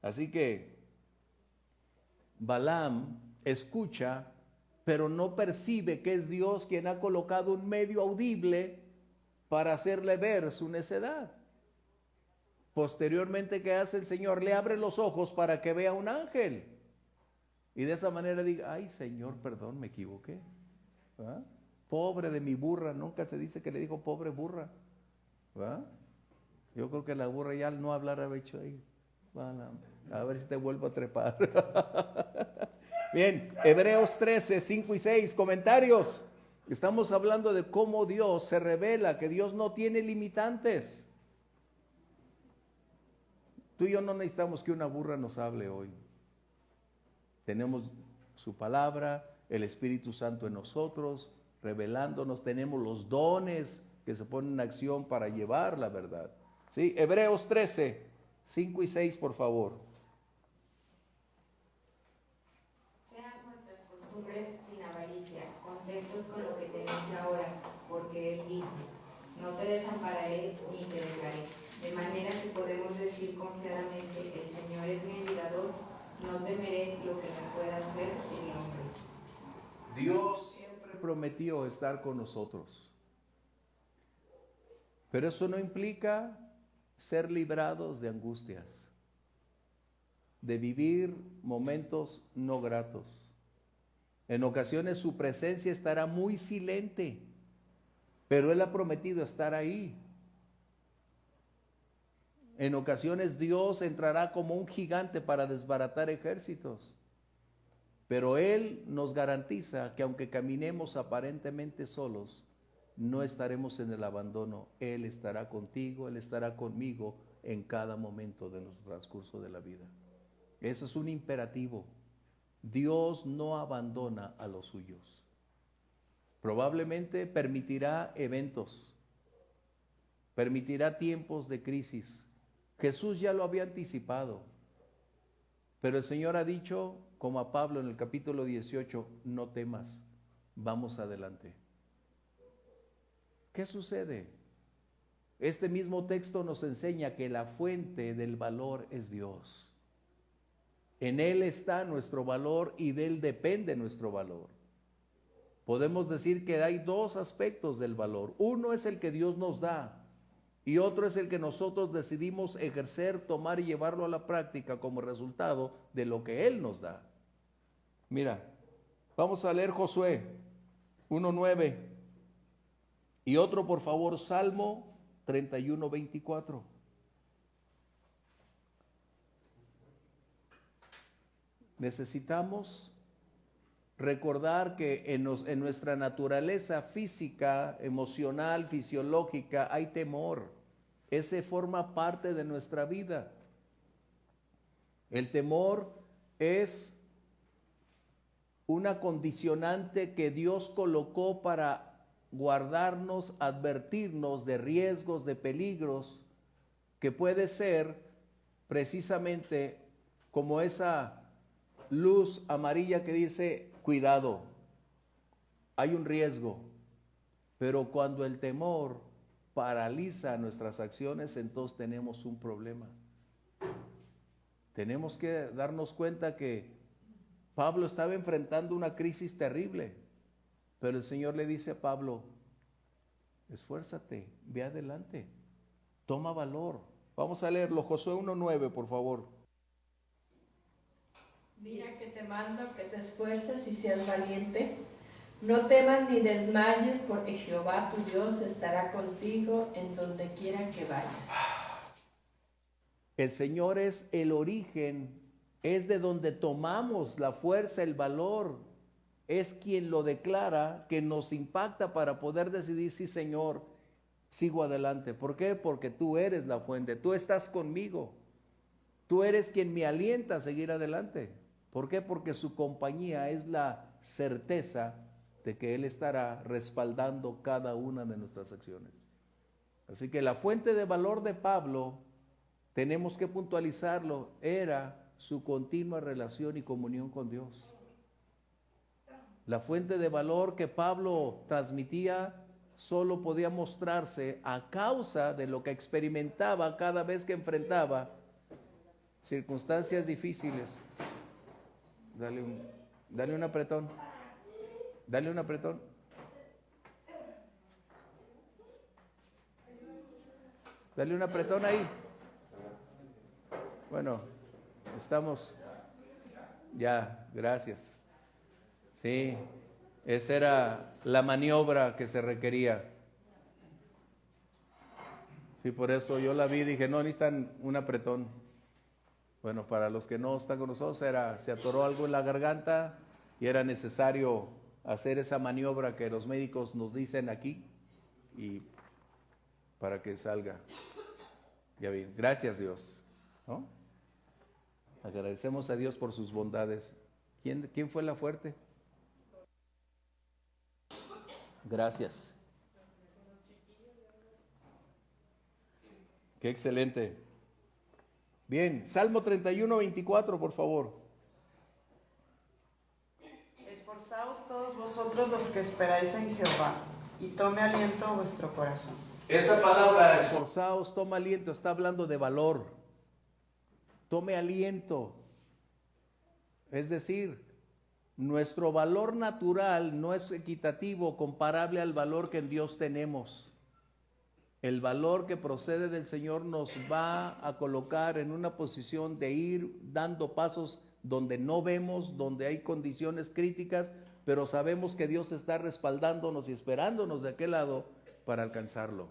Así que Balaam escucha, pero no percibe que es Dios quien ha colocado un medio audible para hacerle ver su necedad. Posteriormente, ¿qué hace el Señor? Le abre los ojos para que vea un ángel. Y de esa manera diga, ay Señor, perdón, me equivoqué. ¿Ah? Pobre de mi burra, nunca se dice que le dijo pobre burra. ¿Ah? Yo creo que la burra ya al no hablar ha hecho ahí. A ver si te vuelvo a trepar. Bien, Hebreos 13, 5 y 6, comentarios. Estamos hablando de cómo Dios se revela, que Dios no tiene limitantes. Tú y yo no necesitamos que una burra nos hable hoy. Tenemos su palabra, el Espíritu Santo en nosotros, revelándonos, tenemos los dones que se ponen en acción para llevar la verdad. ¿Sí? Hebreos 13, 5 y 6, por favor. Sean nuestras costumbres sin avaricia, contentos con lo que tenéis ahora, porque Él dijo, no te desampararé ni te dejaré. De manera que podemos decir confiadamente, el Señor es mi ayudador, no temeré lo que me pueda hacer el hombre. Dios siempre prometió estar con nosotros. Pero eso no implica ser librados de angustias, de vivir momentos no gratos. En ocasiones su presencia estará muy silente, pero Él ha prometido estar ahí. En ocasiones Dios entrará como un gigante para desbaratar ejércitos. Pero Él nos garantiza que aunque caminemos aparentemente solos, no estaremos en el abandono. Él estará contigo, Él estará conmigo en cada momento de nuestro transcurso de la vida. Eso es un imperativo. Dios no abandona a los suyos. Probablemente permitirá eventos, permitirá tiempos de crisis. Jesús ya lo había anticipado, pero el Señor ha dicho, como a Pablo en el capítulo 18, no temas, vamos adelante. ¿Qué sucede? Este mismo texto nos enseña que la fuente del valor es Dios. En Él está nuestro valor y de Él depende nuestro valor. Podemos decir que hay dos aspectos del valor. Uno es el que Dios nos da y otro es el que nosotros decidimos ejercer, tomar y llevarlo a la práctica como resultado de lo que Él nos da. Mira, vamos a leer Josué 1:9 y otro, por favor, Salmo 31:24. Necesitamos recordar que en nuestra naturaleza física, emocional, fisiológica, hay temor. Ese forma parte de nuestra vida. El temor es una condicionante que Dios colocó para guardarnos, advertirnos de riesgos, de peligros, que puede ser precisamente como esa luz amarilla que dice, cuidado, hay un riesgo. Pero cuando el temor paraliza nuestras acciones, entonces tenemos un problema. Tenemos que darnos cuenta que Pablo estaba enfrentando una crisis terrible, pero el Señor le dice a Pablo, esfuérzate, ve adelante, toma valor. Vamos a leerlo, Josué 1:9, por favor. Mira que te mando que te esfuerces y seas valiente, No temas ni desmayes, porque Jehová tu Dios estará contigo en donde quiera que vayas. El Señor es el origen, es de donde tomamos la fuerza, el valor. Es quien lo declara, que nos impacta para poder decidir, sí, Señor, sigo adelante. ¿Por qué? Porque tú eres la fuente, tú estás conmigo. Tú eres quien me alienta a seguir adelante. ¿Por qué? Porque su compañía es la certeza de que Él estará respaldando cada una de nuestras acciones. Así que la fuente de valor de Pablo, tenemos que puntualizarlo, era su continua relación y comunión con Dios. La fuente de valor que Pablo transmitía solo podía mostrarse a causa de lo que experimentaba cada vez que enfrentaba circunstancias difíciles. Dale un apretón. Dale un apretón. Dale un apretón ahí. Bueno, estamos. Ya, gracias. Sí, esa era la maniobra que se requería. Sí, por eso yo la vi y dije, no, necesitan un apretón. Bueno, para los que no están con nosotros, se atoró algo en la garganta y era necesario hacer esa maniobra que los médicos nos dicen aquí y para que salga. Ya bien, gracias Dios, ¿no? Agradecemos a Dios por sus bondades. ¿Quién fue la fuerte? Gracias. Qué excelente. Bien, Salmo 31, 24, por favor. Esforzaos todos vosotros los que esperáis en Jehová, y tome aliento vuestro corazón. Esa palabra, esforzaos, toma aliento, está hablando de valor. Tome aliento. Es decir, nuestro valor natural no es equitativo, comparable al valor que en Dios tenemos. El valor que procede del Señor nos va a colocar en una posición de ir dando pasos donde no vemos, donde hay condiciones críticas, pero sabemos que Dios está respaldándonos y esperándonos de aquel lado para alcanzarlo.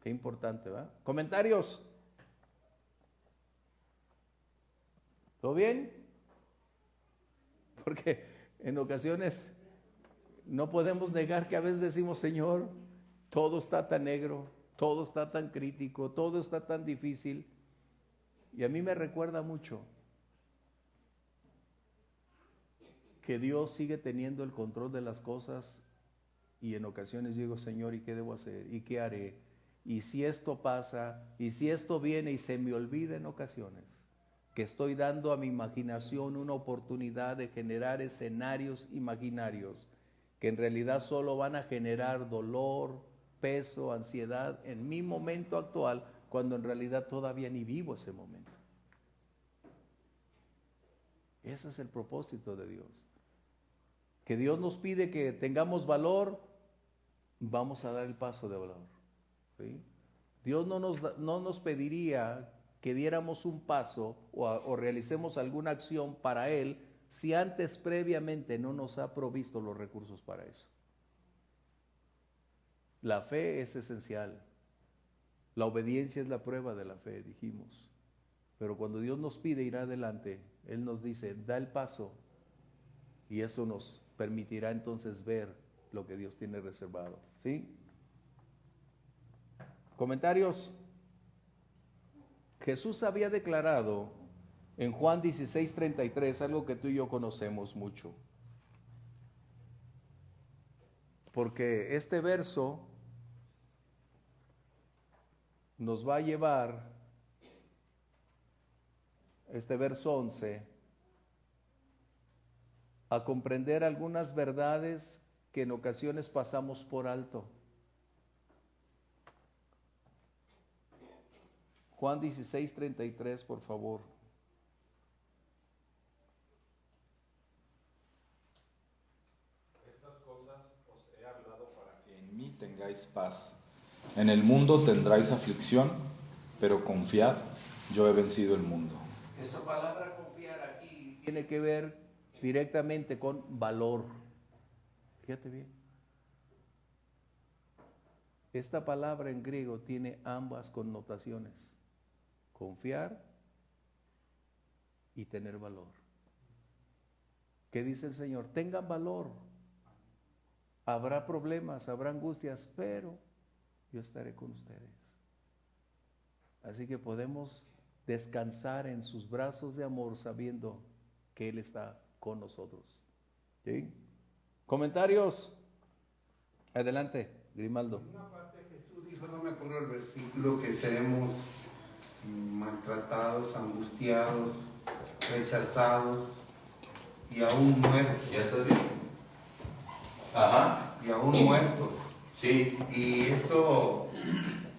Qué importante, ¿va? ¿Comentarios? ¿Todo bien? Porque en ocasiones no podemos negar que a veces decimos, Señor, todo está tan negro, todo está tan crítico, todo está tan difícil. Y a mí me recuerda mucho que Dios sigue teniendo el control de las cosas y en ocasiones digo, Señor, ¿y qué debo hacer? ¿Y qué haré? Y si esto pasa, y si esto viene y se me olvida en ocasiones, que estoy dando a mi imaginación una oportunidad de generar escenarios imaginarios que en realidad solo van a generar dolor, peso, ansiedad en mi momento actual, cuando en realidad todavía ni vivo ese momento. Ese es el propósito de Dios. Que Dios nos pide que tengamos valor, vamos a dar el paso de valor. ¿Sí? Dios no nos pediría que diéramos un paso o realicemos alguna acción para Él si antes previamente no nos ha provisto los recursos para eso. La fe es esencial. La obediencia es la prueba de la fe, dijimos. Pero cuando Dios nos pide ir adelante, Él nos dice, da el paso. Y eso nos permitirá entonces ver lo que Dios tiene reservado. ¿Sí? ¿Comentarios? Jesús había declarado en Juan 16:33 algo que tú y yo conocemos mucho. Porque este verso nos va a llevar, este verso 11, a comprender algunas verdades que en ocasiones pasamos por alto. Juan 16:33, por favor. Estas cosas os he hablado para que en mí tengáis paz. En el mundo tendráis aflicción, pero confiad, yo he vencido el mundo. Esa palabra confiar aquí tiene que ver directamente con valor. Fíjate bien. Esta palabra en griego tiene ambas connotaciones: confiar y tener valor. ¿Qué dice el Señor? Tengan valor. Habrá problemas, habrá angustias, pero yo estaré con ustedes. Así que podemos descansar en sus brazos de amor sabiendo que Él está con nosotros. ¿Sí? ¿Comentarios? Adelante, Grimaldo. En una parte Jesús dijo, no me acuerdo el versículo, que seremos maltratados, angustiados, rechazados y aún muertos. ¿Ya estás bien? Ajá. Y aún muertos. Sí. Y eso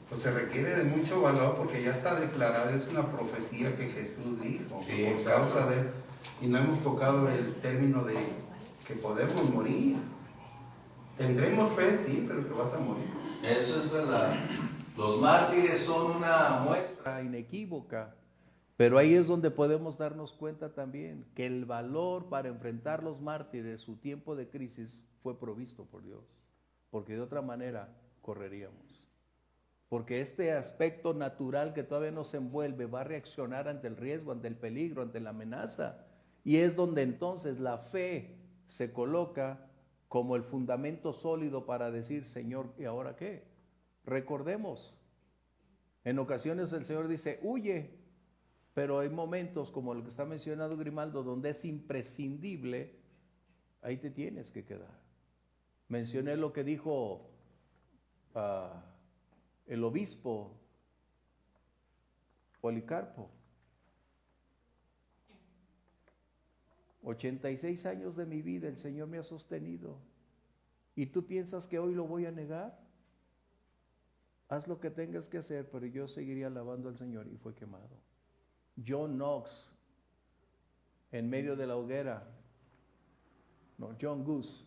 pues se requiere de mucho valor porque ya está declarado, es una profecía que Jesús dijo. Sí, por exacto. causa de él. Y no hemos tocado el término de que podemos morir. Tendremos fe, sí, pero que vas a morir. Eso es verdad. Los mártires son una muestra inequívoca, pero ahí es donde podemos darnos cuenta también que el valor para enfrentar los mártires, su tiempo de crisis, fue provisto por Dios, porque de otra manera correríamos. Porque este aspecto natural que todavía nos envuelve va a reaccionar ante el riesgo, ante el peligro, ante la amenaza, y es donde entonces la fe se coloca como el fundamento sólido para decir, Señor, ¿y ahora qué? Recordemos, en ocasiones el Señor dice, huye, pero hay momentos como el que está mencionando Grimaldo, donde es imprescindible, ahí te tienes que quedar. Mencioné lo que dijo el obispo Policarpo. 86 años de mi vida el Señor me ha sostenido. ¿Y tú piensas que hoy lo voy a negar? Haz lo que tengas que hacer, pero yo seguiría alabando al Señor, y fue quemado. John Knox, en medio de la hoguera. No, John Goose.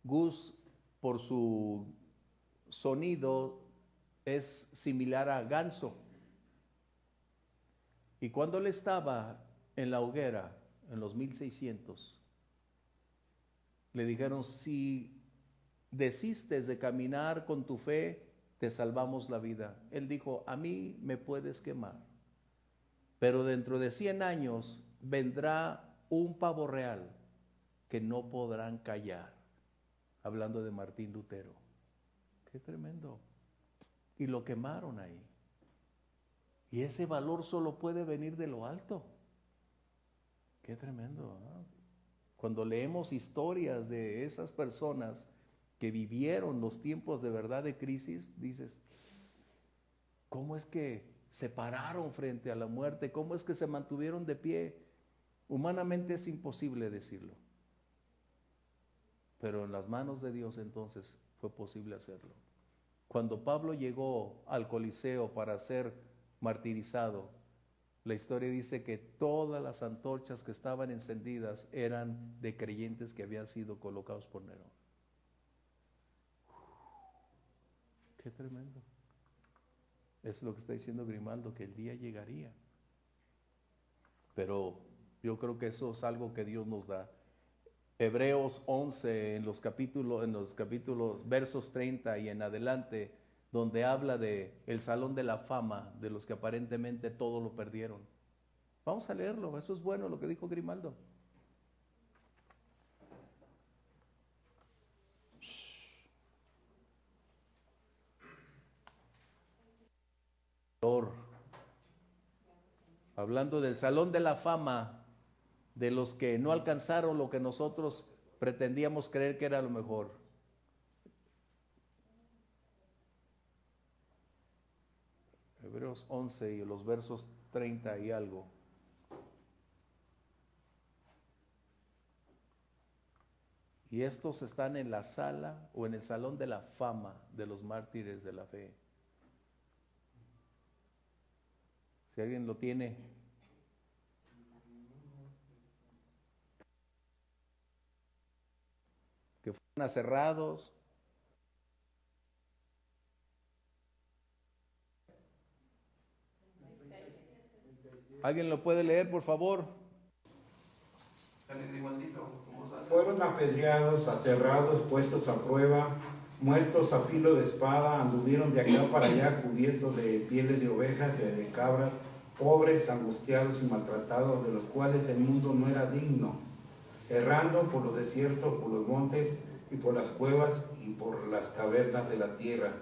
Goose, por su sonido, es similar a ganso. Y cuando él estaba en la hoguera, en los 1600, le dijeron, si desistes de caminar con tu fe, te salvamos la vida. Él dijo, a mí me puedes quemar, pero dentro de 100 años vendrá un pavo real que no podrán callar. Hablando de Martín Lutero. Qué tremendo. Y lo quemaron ahí. Y ese valor solo puede venir de lo alto. Qué tremendo, ¿no? Cuando leemos historias de esas personas que vivieron los tiempos de verdad de crisis, dices, ¿cómo es que se pararon frente a la muerte? ¿Cómo es que se mantuvieron de pie? Humanamente es imposible decirlo. Pero en las manos de Dios entonces fue posible hacerlo. Cuando Pablo llegó al Coliseo para ser martirizado, la historia dice que todas las antorchas que estaban encendidas eran de creyentes que habían sido colocados por Nerón. Qué tremendo. Es lo que está diciendo Grimaldo, que el día llegaría. Pero yo creo que eso es algo que Dios nos da. Hebreos 11, en los capítulos, versos 30 y en adelante, donde habla de el salón de la fama de los que aparentemente todo lo perdieron. Vamos a leerlo, eso es bueno lo que dijo Grimaldo. Hablando del salón de la fama de los que no alcanzaron lo que nosotros pretendíamos creer que era lo mejor. Hebreos 11 y los versos 30 y algo. Y estos están en la sala o en el salón de la fama de los mártires de la fe. Si alguien lo tiene. Que fueron aserrados. ¿Alguien lo puede leer, por favor? Sale Grimaldito, ¿cómo sale? Fueron apedreados, aserrados, puestos a prueba, muertos a filo de espada, anduvieron de acá para allá cubiertos de pieles de ovejas y de cabras, pobres, angustiados y maltratados, de los cuales el mundo no era digno, errando por los desiertos, por los montes y por las cuevas y por las cavernas de la tierra.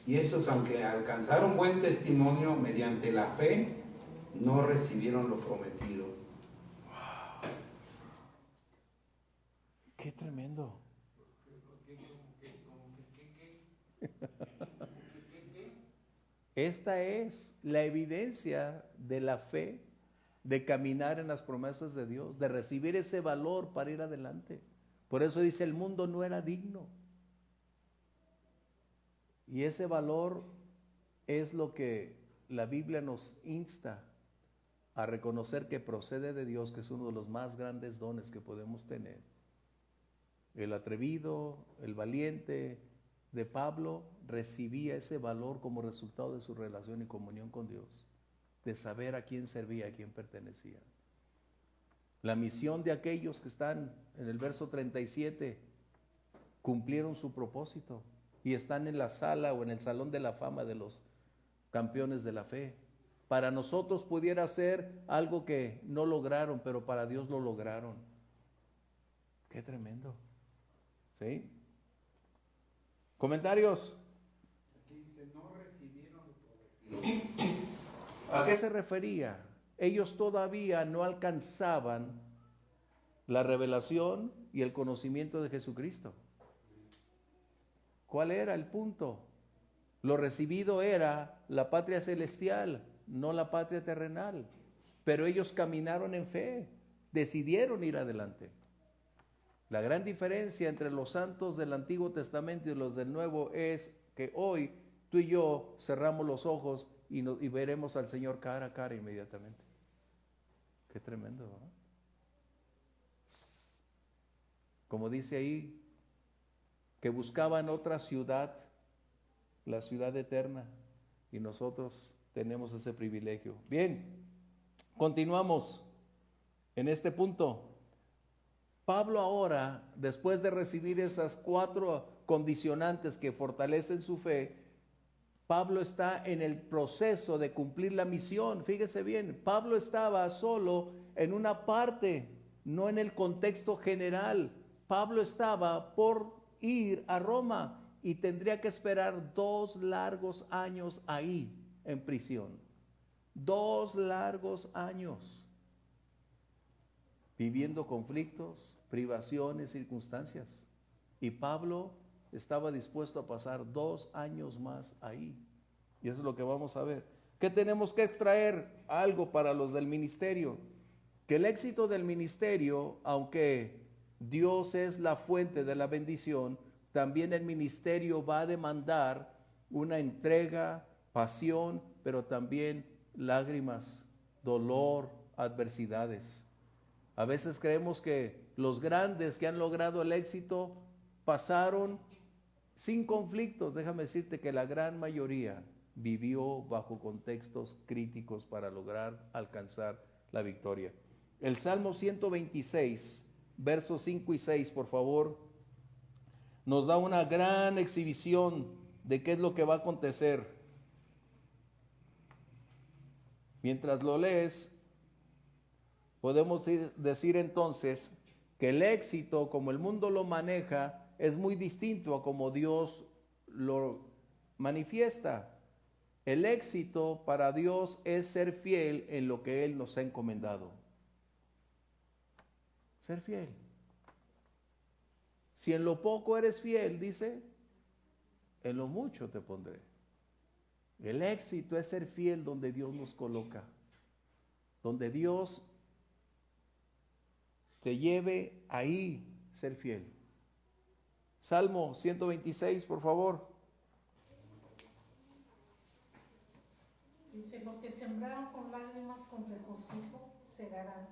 Y esos, aunque alcanzaron buen testimonio mediante la fe, no recibieron lo prometido. Qué tremendo. Esta es la evidencia de la fe, de caminar en las promesas de Dios, de recibir ese valor para ir adelante. Por eso dice, el mundo no era digno. Y ese valor es lo que la Biblia nos insta a reconocer que procede de Dios, que es uno de los más grandes dones que podemos tener. El atrevido, el valiente de Pablo recibía ese valor como resultado de su relación y comunión con Dios, de saber a quién servía, a quién pertenecía. La misión de aquellos que están en el verso 37 cumplieron su propósito y están en la sala o en el salón de la fama de los campeones de la fe. Para nosotros pudiera ser algo que no lograron, pero para Dios lo lograron. Qué tremendo. ¿Sí? ¿Comentarios? Aquí dice, no recibieron lo prometido. ¿A qué se refería? Ellos todavía no alcanzaban la revelación y el conocimiento de Jesucristo. ¿Cuál era el punto? Lo recibido era la patria celestial, no la patria terrenal. Pero ellos caminaron en fe, decidieron ir adelante. La gran diferencia entre los santos del Antiguo Testamento y los del Nuevo es que hoy tú y yo cerramos los ojos y veremos al Señor cara a cara inmediatamente. Qué tremendo, ¿no? Como dice ahí, que buscaban otra ciudad, la ciudad eterna, y nosotros tenemos ese privilegio. Bien, continuamos en este punto. Pablo ahora, después de recibir esas 4 condicionantes que fortalecen su fe, Pablo está en el proceso de cumplir la misión. Fíjese bien, Pablo estaba solo en una parte, no en el contexto general. Pablo estaba por ir a Roma y tendría que esperar 2 largos años ahí en prisión. 2 largos años. Viviendo conflictos, privaciones, circunstancias. Y Pablo estaba dispuesto a pasar 2 años más ahí. Y eso es lo que vamos a ver. ¿Qué tenemos que extraer? Algo para los del ministerio. Que el éxito del ministerio, aunque Dios es la fuente de la bendición, también el ministerio va a demandar una entrega, pasión, pero también lágrimas, dolor, adversidades. A veces creemos que los grandes que han logrado el éxito pasaron sin conflictos. Déjame decirte que la gran mayoría vivió bajo contextos críticos para lograr alcanzar la victoria. El Salmo 126, versos 5 y 6, por favor, nos da una gran exhibición de qué es lo que va a acontecer. Mientras lo lees, podemos decir entonces que el éxito, como el mundo lo maneja, es muy distinto a como Dios lo manifiesta. El éxito para Dios es ser fiel en lo que Él nos ha encomendado. Ser fiel. Si en lo poco eres fiel, dice, en lo mucho te pondré. El éxito es ser fiel donde Dios nos coloca, donde Dios te lleve ahí, ser fiel. Salmo 126, por favor. Dice, los que sembraron con lágrimas con regocijo segarán.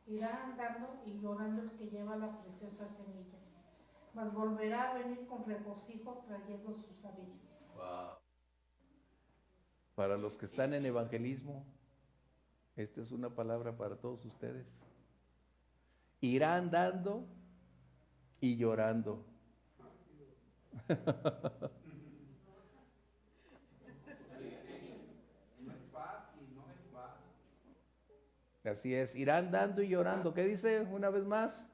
Irá andando y llorando el que lleva la preciosa semilla. Mas volverá a venir con regocijo trayendo sus rabillas. Wow. Para los que están en evangelismo, esta es una palabra para todos ustedes. Irá andando y llorando. Así es, irán dando y llorando. ¿Qué dice una vez más?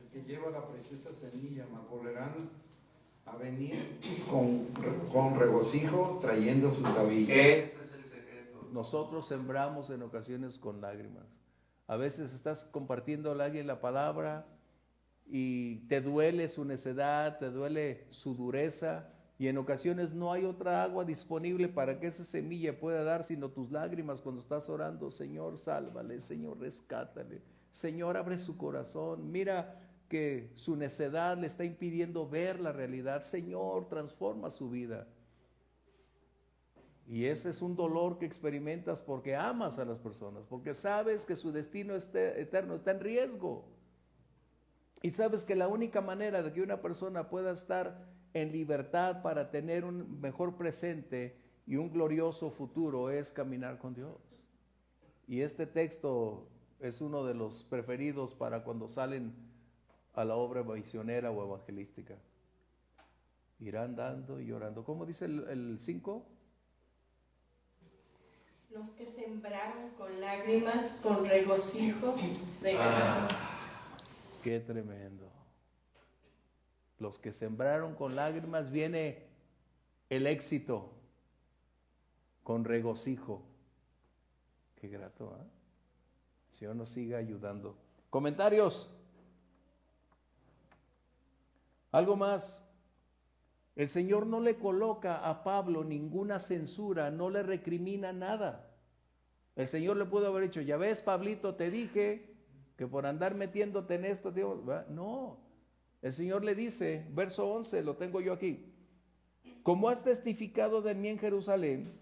El que lleva la preciosa semilla, mas volverán a venir con regocijo trayendo sus gavillas. Ese es el secreto. Nosotros sembramos en ocasiones con lágrimas. A veces estás compartiendo a alguien la palabra y te duele su necedad, te duele su dureza, y en ocasiones no hay otra agua disponible para que esa semilla pueda dar sino tus lágrimas cuando estás orando. Señor, sálvale, Señor, rescátale, Señor, abre su corazón, mira que su necedad le está impidiendo ver la realidad, Señor, transforma su vida. Y ese es un dolor que experimentas porque amas a las personas, porque sabes que su destino eterno está en riesgo. Y sabes que la única manera de que una persona pueda estar en libertad para tener un mejor presente y un glorioso futuro es caminar con Dios. Y este texto es uno de los preferidos para cuando salen a la obra misionera o evangelística. Irán dando y llorando. ¿Cómo dice el 5? Los que sembraron con lágrimas, con regocijo, segarán. Qué tremendo. Los que sembraron con lágrimas, viene el éxito con regocijo. Qué grato, ¿eh? El Señor nos siga ayudando. Comentarios. Algo más. El Señor no le coloca a Pablo ninguna censura, no le recrimina nada. El Señor le pudo haber dicho, ya ves, Pablito, te dije que por andar metiéndote en esto, Dios, no. El Señor le dice, verso 11, lo tengo yo aquí. Como has testificado de mí en Jerusalén,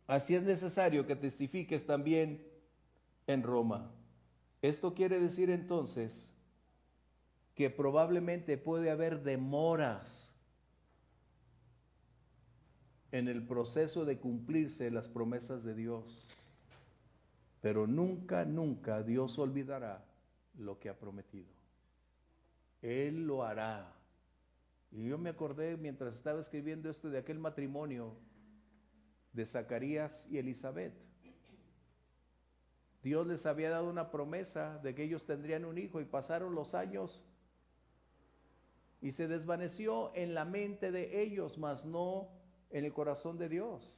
así es necesario que testifiques también en Roma. Esto quiere decir entonces que probablemente puede haber demoras en el proceso de cumplirse las promesas de Dios. Pero nunca, nunca Dios olvidará lo que ha prometido. Él lo hará. Y yo me acordé mientras estaba escribiendo esto de aquel matrimonio de Zacarías y Elizabeth. Dios les había dado una promesa de que ellos tendrían un hijo y pasaron los años y se desvaneció en la mente de ellos, mas no en el corazón de Dios.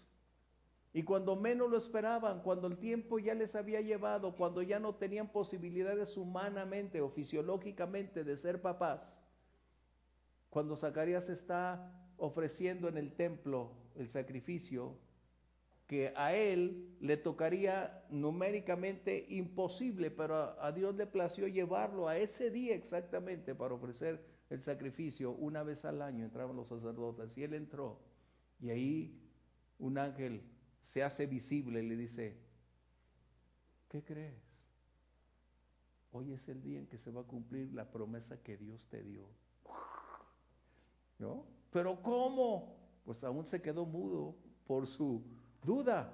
Y cuando menos lo esperaban, cuando el tiempo ya les había llevado, cuando ya no tenían posibilidades humanamente o fisiológicamente de ser papás, cuando Zacarías está ofreciendo en el templo el sacrificio, que a él le tocaría numéricamente imposible, pero a Dios le plació llevarlo a ese día exactamente para ofrecer el sacrificio. Una vez al año entraban los sacerdotes y él entró, y ahí un ángel se hace visible y le dice, ¿qué crees? Hoy es el día en que se va a cumplir la promesa que Dios te dio. ¿No? ¿Pero cómo? Pues aún se quedó mudo por su duda.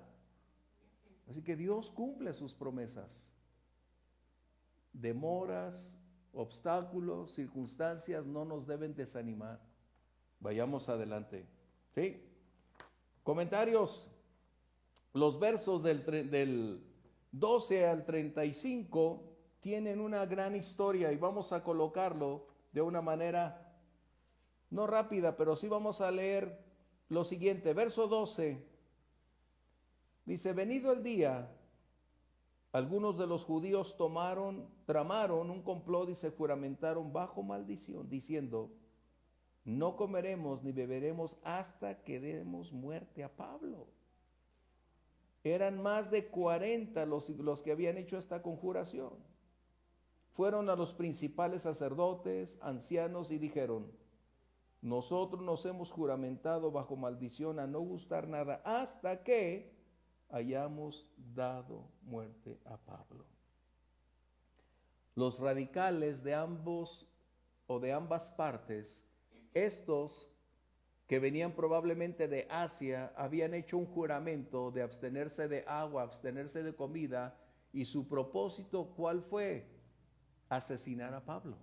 Así que Dios cumple sus promesas. Demoras, obstáculos, circunstancias no nos deben desanimar. Vayamos adelante. ¿Sí? Comentarios. Los versos del 12 al 35 tienen una gran historia y vamos a colocarlo de una manera no rápida, pero sí vamos a leer lo siguiente. Verso 12 dice, venido el día, algunos de los judíos tramaron un complot y se juramentaron bajo maldición, diciendo, no comeremos ni beberemos hasta que demos muerte a Pablo. Eran más de 40 los que habían hecho esta conjuración. Fueron a los principales sacerdotes, ancianos, y dijeron, nosotros nos hemos juramentado bajo maldición a no gustar nada hasta que hayamos dado muerte a Pablo. Los radicales de ambos o de ambas partes, estos que venían probablemente de Asia, habían hecho un juramento de abstenerse de agua, abstenerse de comida, y su propósito, ¿cuál fue? Asesinar a Pablo.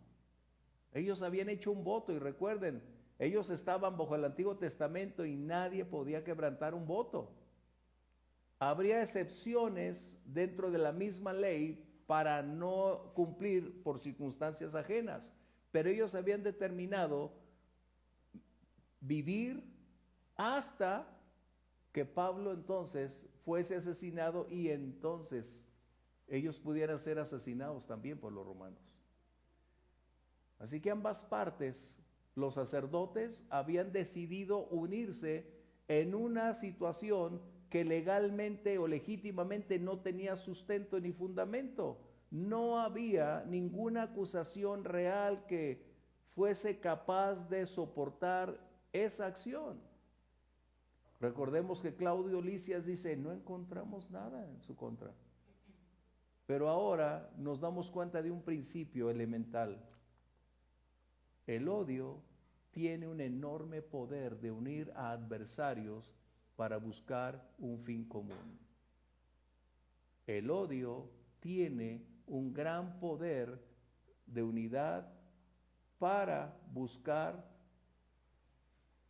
Ellos habían hecho un voto y recuerden, ellos estaban bajo el Antiguo Testamento y nadie podía quebrantar un voto. Habría excepciones dentro de la misma ley para no cumplir por circunstancias ajenas, pero ellos habían determinado vivir hasta que Pablo entonces fuese asesinado y entonces ellos pudieran ser asesinados también por los romanos. Así que ambas partes, los sacerdotes habían decidido unirse en una situación que legalmente o legítimamente no tenía sustento ni fundamento. No había ninguna acusación real que fuese capaz de soportar esa acción. Recordemos que Claudio Lisias dice, no encontramos nada en su contra. Pero ahora nos damos cuenta de un principio elemental. El odio tiene un enorme poder de unir a adversarios para buscar un fin común. El odio tiene un gran poder de unidad para buscar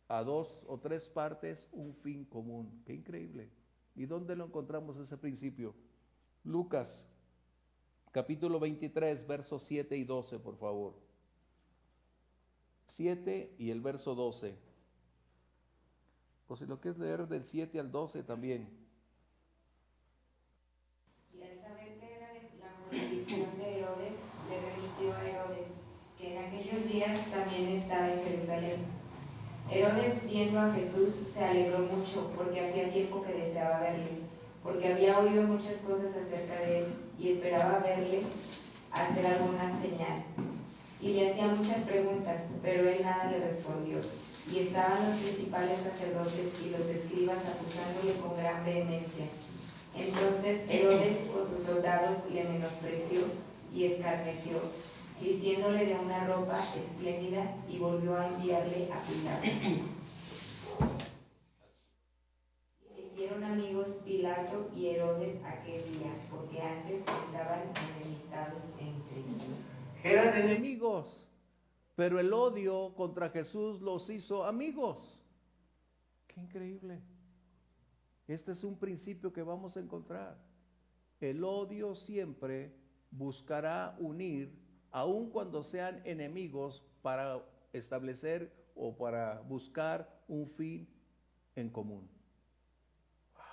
a dos o tres partes un fin común. ¡Qué increíble! ¿Y dónde lo encontramos ese principio? Lucas, capítulo 23, versos 7 y 12, por favor. 7 y el verso 12. O si lo que es leer del 7 al 12 también. Y al saber que era la jurisdicción de Herodes, le remitió a Herodes, que en aquellos días también estaba en Jerusalén. Herodes, viendo a Jesús, se alegró mucho, porque hacía tiempo que deseaba verle, porque había oído muchas cosas acerca de él, y esperaba verle hacer alguna señal. Y le hacía muchas preguntas, pero él nada le respondió. Y estaban los principales sacerdotes y los escribas acusándole con gran vehemencia. Entonces Herodes con sus soldados le menospreció y escarneció, vistiéndole de una ropa espléndida, y volvió a enviarle a Pilato. Se hicieron amigos Pilato y Herodes aquel día, porque antes estaban enemistados entre sí. Eran enemigos, pero el odio contra Jesús los hizo amigos. ¡Qué increíble! Este es un principio que vamos a encontrar. El odio siempre buscará unir, aun cuando sean enemigos, para establecer o para buscar un fin en común. ¡Wow!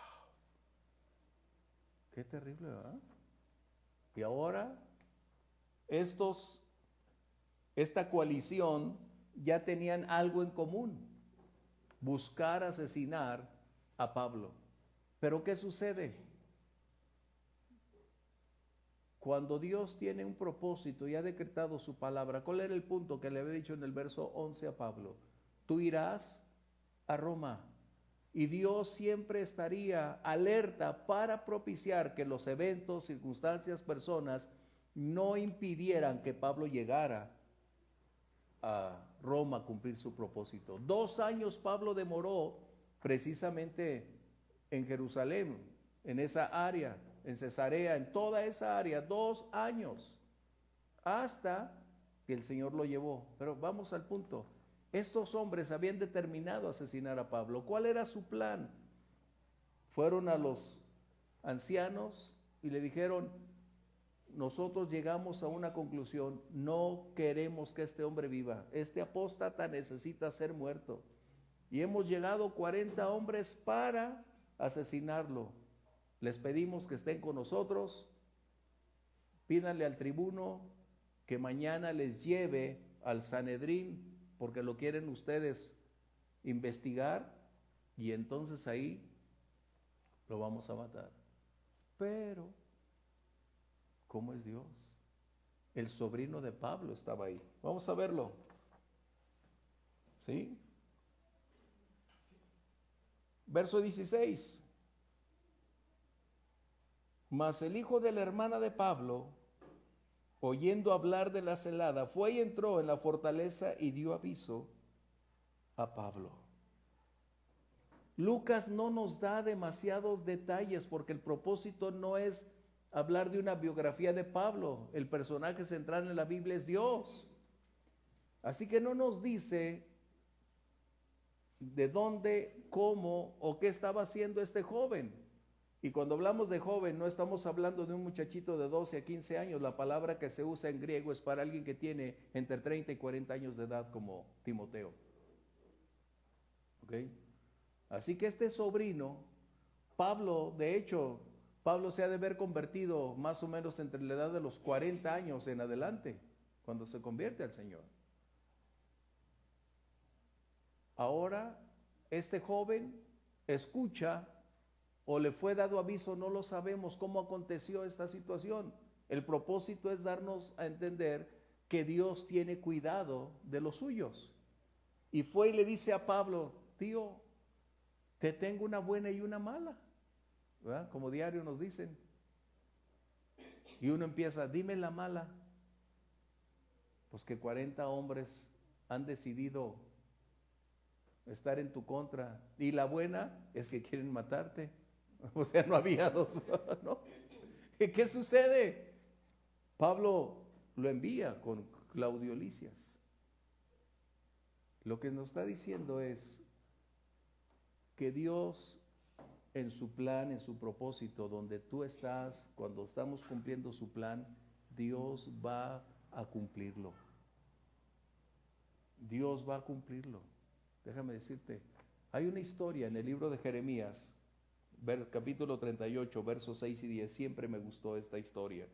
¡Qué terrible!, ¿verdad? Y ahora esta coalición ya tenían algo en común: buscar asesinar a Pablo. Pero ¿qué sucede? Cuando Dios tiene un propósito y ha decretado su palabra, ¿cuál era el punto que le había dicho en el verso 11 a Pablo? Tú irás a Roma. Y Dios siempre estaría alerta para propiciar que los eventos, circunstancias, personas no impidieran que Pablo llegara a Roma a cumplir su propósito. 2 años Pablo demoró precisamente en Jerusalén, en esa área, en Cesarea, en toda esa área, 2 años, hasta que el Señor lo llevó. Pero vamos al punto. Estos hombres habían determinado asesinar a Pablo. ¿Cuál era su plan? Fueron a los ancianos y le dijeron: nosotros llegamos a una conclusión, no queremos que este hombre viva, este apóstata necesita ser muerto. Y hemos llegado 40 hombres para asesinarlo. Les pedimos que estén con nosotros, pídanle al tribuno que mañana les lleve al Sanedrín, porque lo quieren ustedes investigar, y entonces ahí lo vamos a matar. Pero ¿cómo es Dios? El sobrino de Pablo estaba ahí. Vamos a verlo. ¿Sí? Verso 16. Mas el hijo de la hermana de Pablo, oyendo hablar de la celada, fue y entró en la fortaleza y dio aviso a Pablo. Lucas no nos da demasiados detalles porque el propósito no es hablar de una biografía de Pablo. El personaje central en la Biblia es Dios. Así que no nos dice de dónde, cómo o qué estaba haciendo este joven. Y cuando hablamos de joven, no estamos hablando de un muchachito de 12 a 15 años. La palabra que se usa en griego es para alguien que tiene entre 30 y 40 años de edad, como Timoteo. ¿Ok? Así que este sobrino, Pablo, de hecho, Pablo se ha de haber convertido más o menos entre la edad de los 40 años en adelante, cuando se convierte al Señor. Ahora, este joven escucha o le fue dado aviso, no lo sabemos cómo aconteció esta situación. El propósito es darnos a entender que Dios tiene cuidado de los suyos. Y fue y le dice a Pablo, tío, te tengo una buena y una mala, ¿verdad? Como diario nos dicen. Y uno empieza, dime la mala. Pues que 40 hombres han decidido estar en tu contra. Y la buena es que quieren matarte. O sea, no había dos, ¿no? ¿Qué sucede? Pablo lo envía con Claudio Lisias. Lo que nos está diciendo es que Dios en su plan, en su propósito, donde tú estás, cuando estamos cumpliendo su plan, Dios va a cumplirlo. Dios va a cumplirlo. Déjame decirte, hay una historia en el libro de Jeremías, capítulo 38, versos 6 y 10. Siempre me gustó esta historia,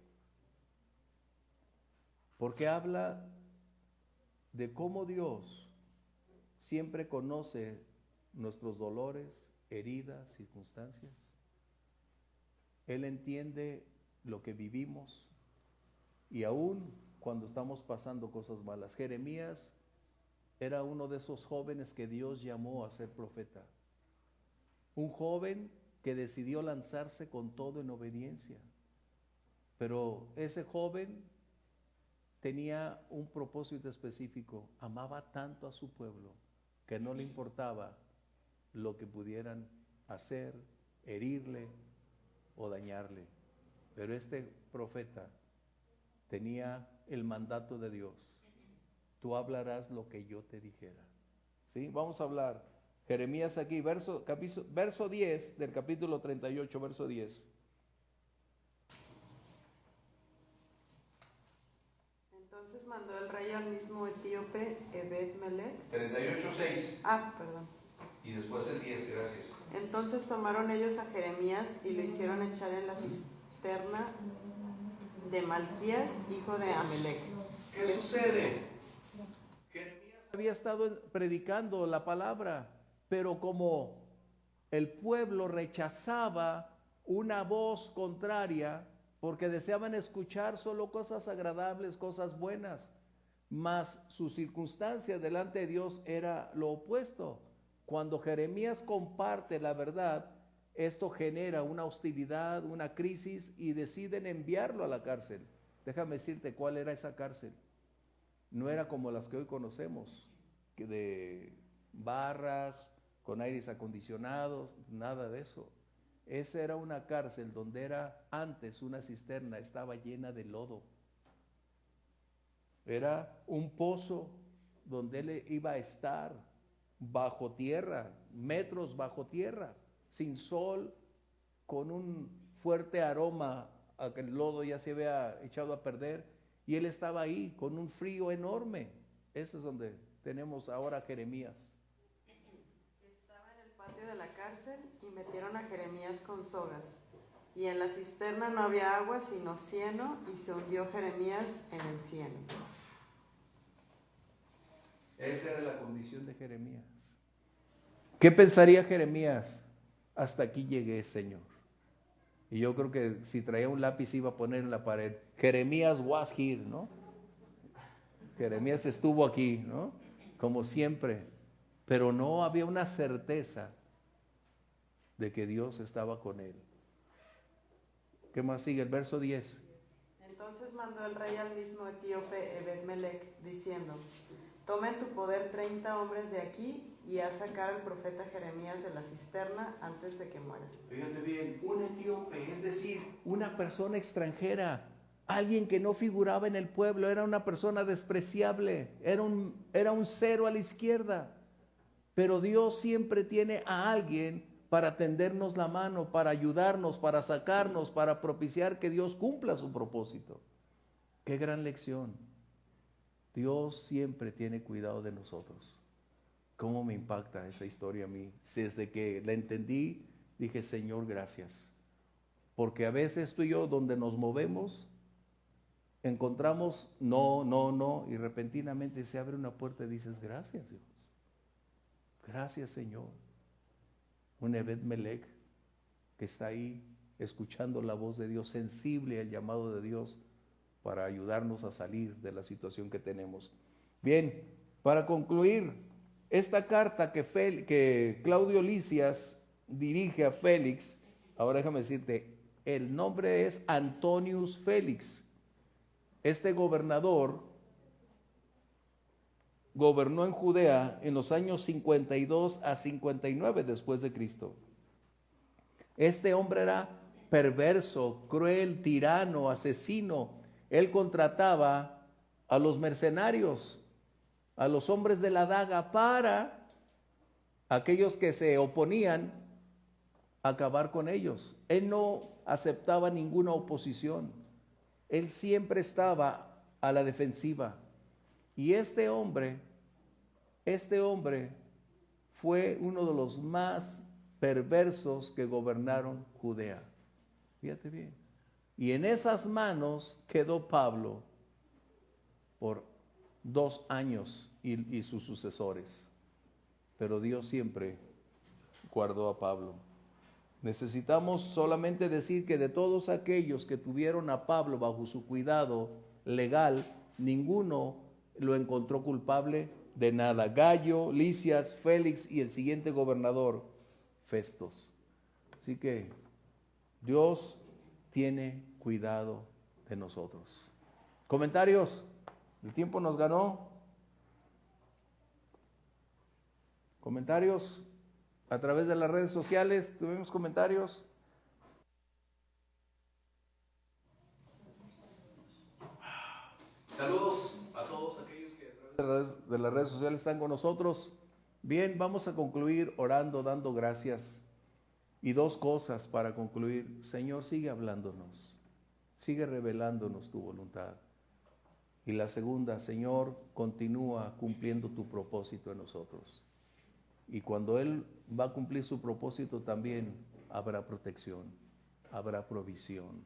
porque habla de cómo Dios siempre conoce nuestros dolores, heridas, circunstancias. Él entiende lo que vivimos y aún cuando estamos pasando cosas malas. Jeremías era uno de esos jóvenes que Dios llamó a ser profeta. Un joven que decidió lanzarse con todo en obediencia. Pero ese joven tenía un propósito específico. Amaba tanto a su pueblo que no le importaba lo que pudieran hacer, herirle o dañarle. Pero este profeta tenía el mandato de Dios. Tú hablarás lo que yo te dijera. ¿Sí? Vamos a hablar. Jeremías aquí, verso 10 del capítulo 38, verso 10. Entonces mandó el rey al mismo etíope Ebed-Melech. 38:6. Perdón. Y después el 10, gracias. Entonces tomaron ellos a Jeremías y lo hicieron echar en la cisterna de Malquías, hijo de Amelec. ¿Qué sucede? Jeremías había estado predicando la palabra, pero como el pueblo rechazaba una voz contraria, porque deseaban escuchar solo cosas agradables, cosas buenas, mas su circunstancia delante de Dios era lo opuesto. Cuando Jeremías comparte la verdad, esto genera una hostilidad, una crisis y deciden enviarlo a la cárcel. Déjame decirte cuál era esa cárcel. No era como las que hoy conocemos, que de barras, con aires acondicionados, nada de eso. Esa era una cárcel donde era antes una cisterna, estaba llena de lodo. Era un pozo donde él iba a estar bajo tierra, metros bajo tierra, sin sol, con un fuerte aroma a que el lodo ya se había echado a perder, y él estaba ahí con un frío enorme. Eso es donde tenemos ahora a Jeremías. Estaba en el patio de la cárcel y metieron a Jeremías con sogas. Y en la cisterna no había agua sino cieno, y se hundió Jeremías en el cieno. Esa era la condición de Jeremías. ¿Qué pensaría Jeremías? Hasta aquí llegué, Señor. Y yo creo que si traía un lápiz iba a poner en la pared, Jeremías was here, ¿no? Jeremías estuvo aquí, ¿no? Como siempre. Pero no había una certeza de que Dios estaba con él. ¿Qué más sigue? El verso 10. Entonces mandó el rey al mismo etíope Ebed-Melech, diciendo: toma en tu poder 30 hombres de aquí y haz sacar al profeta Jeremías de la cisterna antes de que muera. Fíjate bien, un etíope, es decir, una persona extranjera, alguien que no figuraba en el pueblo, era una persona despreciable, era un cero a la izquierda. Pero Dios siempre tiene a alguien para tendernos la mano, para ayudarnos, para sacarnos, para propiciar que Dios cumpla su propósito. Qué gran lección. Dios siempre tiene cuidado de nosotros. ¿Cómo me impacta esa historia a mí? Desde que la entendí, dije, Señor, gracias. Porque a veces tú y yo, donde nos movemos, encontramos no, y repentinamente se abre una puerta y dices, gracias, Dios. Gracias, Señor. Un Ebed Melech que está ahí escuchando la voz de Dios, sensible al llamado de Dios para ayudarnos a salir de la situación que tenemos. Bien, para concluir, esta carta que Claudio Lisias dirige a Félix, ahora déjame decirte, el nombre es Antonius Félix. Este gobernador gobernó en Judea en los años 52 a 59 después de Cristo. Este hombre era perverso, cruel, tirano, asesino. Él contrataba a los mercenarios, a los hombres de la daga, para aquellos que se oponían, acabar con ellos. Él no aceptaba ninguna oposición. Él siempre estaba a la defensiva. Y este hombre fue uno de los más perversos que gobernaron Judea. Fíjate bien. Y en esas manos quedó Pablo por 2 años y sus sucesores. Pero Dios siempre guardó a Pablo. Necesitamos solamente decir que de todos aquellos que tuvieron a Pablo bajo su cuidado legal, ninguno lo encontró culpable de nada. Gallo, Lisias, Félix y el siguiente gobernador, Festos. Así que Dios tiene cuidado de nosotros. ¿Comentarios? ¿El tiempo nos ganó? ¿Comentarios? A través de las redes sociales, ¿tuvimos comentarios? Saludos a todos aquellos que a través de las redes sociales están con nosotros. Bien, vamos a concluir orando, dando gracias. Y 2 cosas para concluir. Señor, sigue hablándonos, sigue revelándonos tu voluntad. Y la segunda, Señor, continúa cumpliendo tu propósito en nosotros. Y cuando Él va a cumplir su propósito también habrá protección, habrá provisión,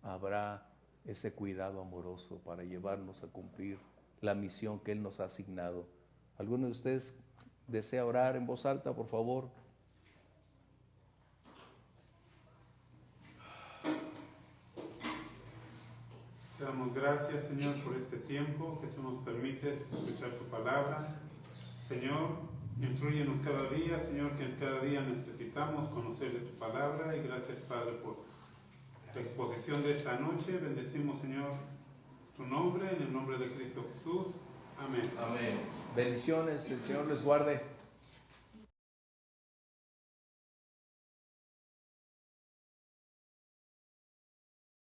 habrá ese cuidado amoroso para llevarnos a cumplir la misión que Él nos ha asignado. ¿Alguno de ustedes desea orar en voz alta, por favor? Te damos gracias, Señor, por este tiempo que tú nos permites escuchar tu palabra. Señor, instrúyenos cada día, Señor, que cada día necesitamos conocer de tu palabra. Y gracias, Padre, por la exposición de esta noche. Bendecimos, Señor, tu nombre, en el nombre de Cristo Jesús. Amén. Amén. Bendiciones, el Señor les guarde.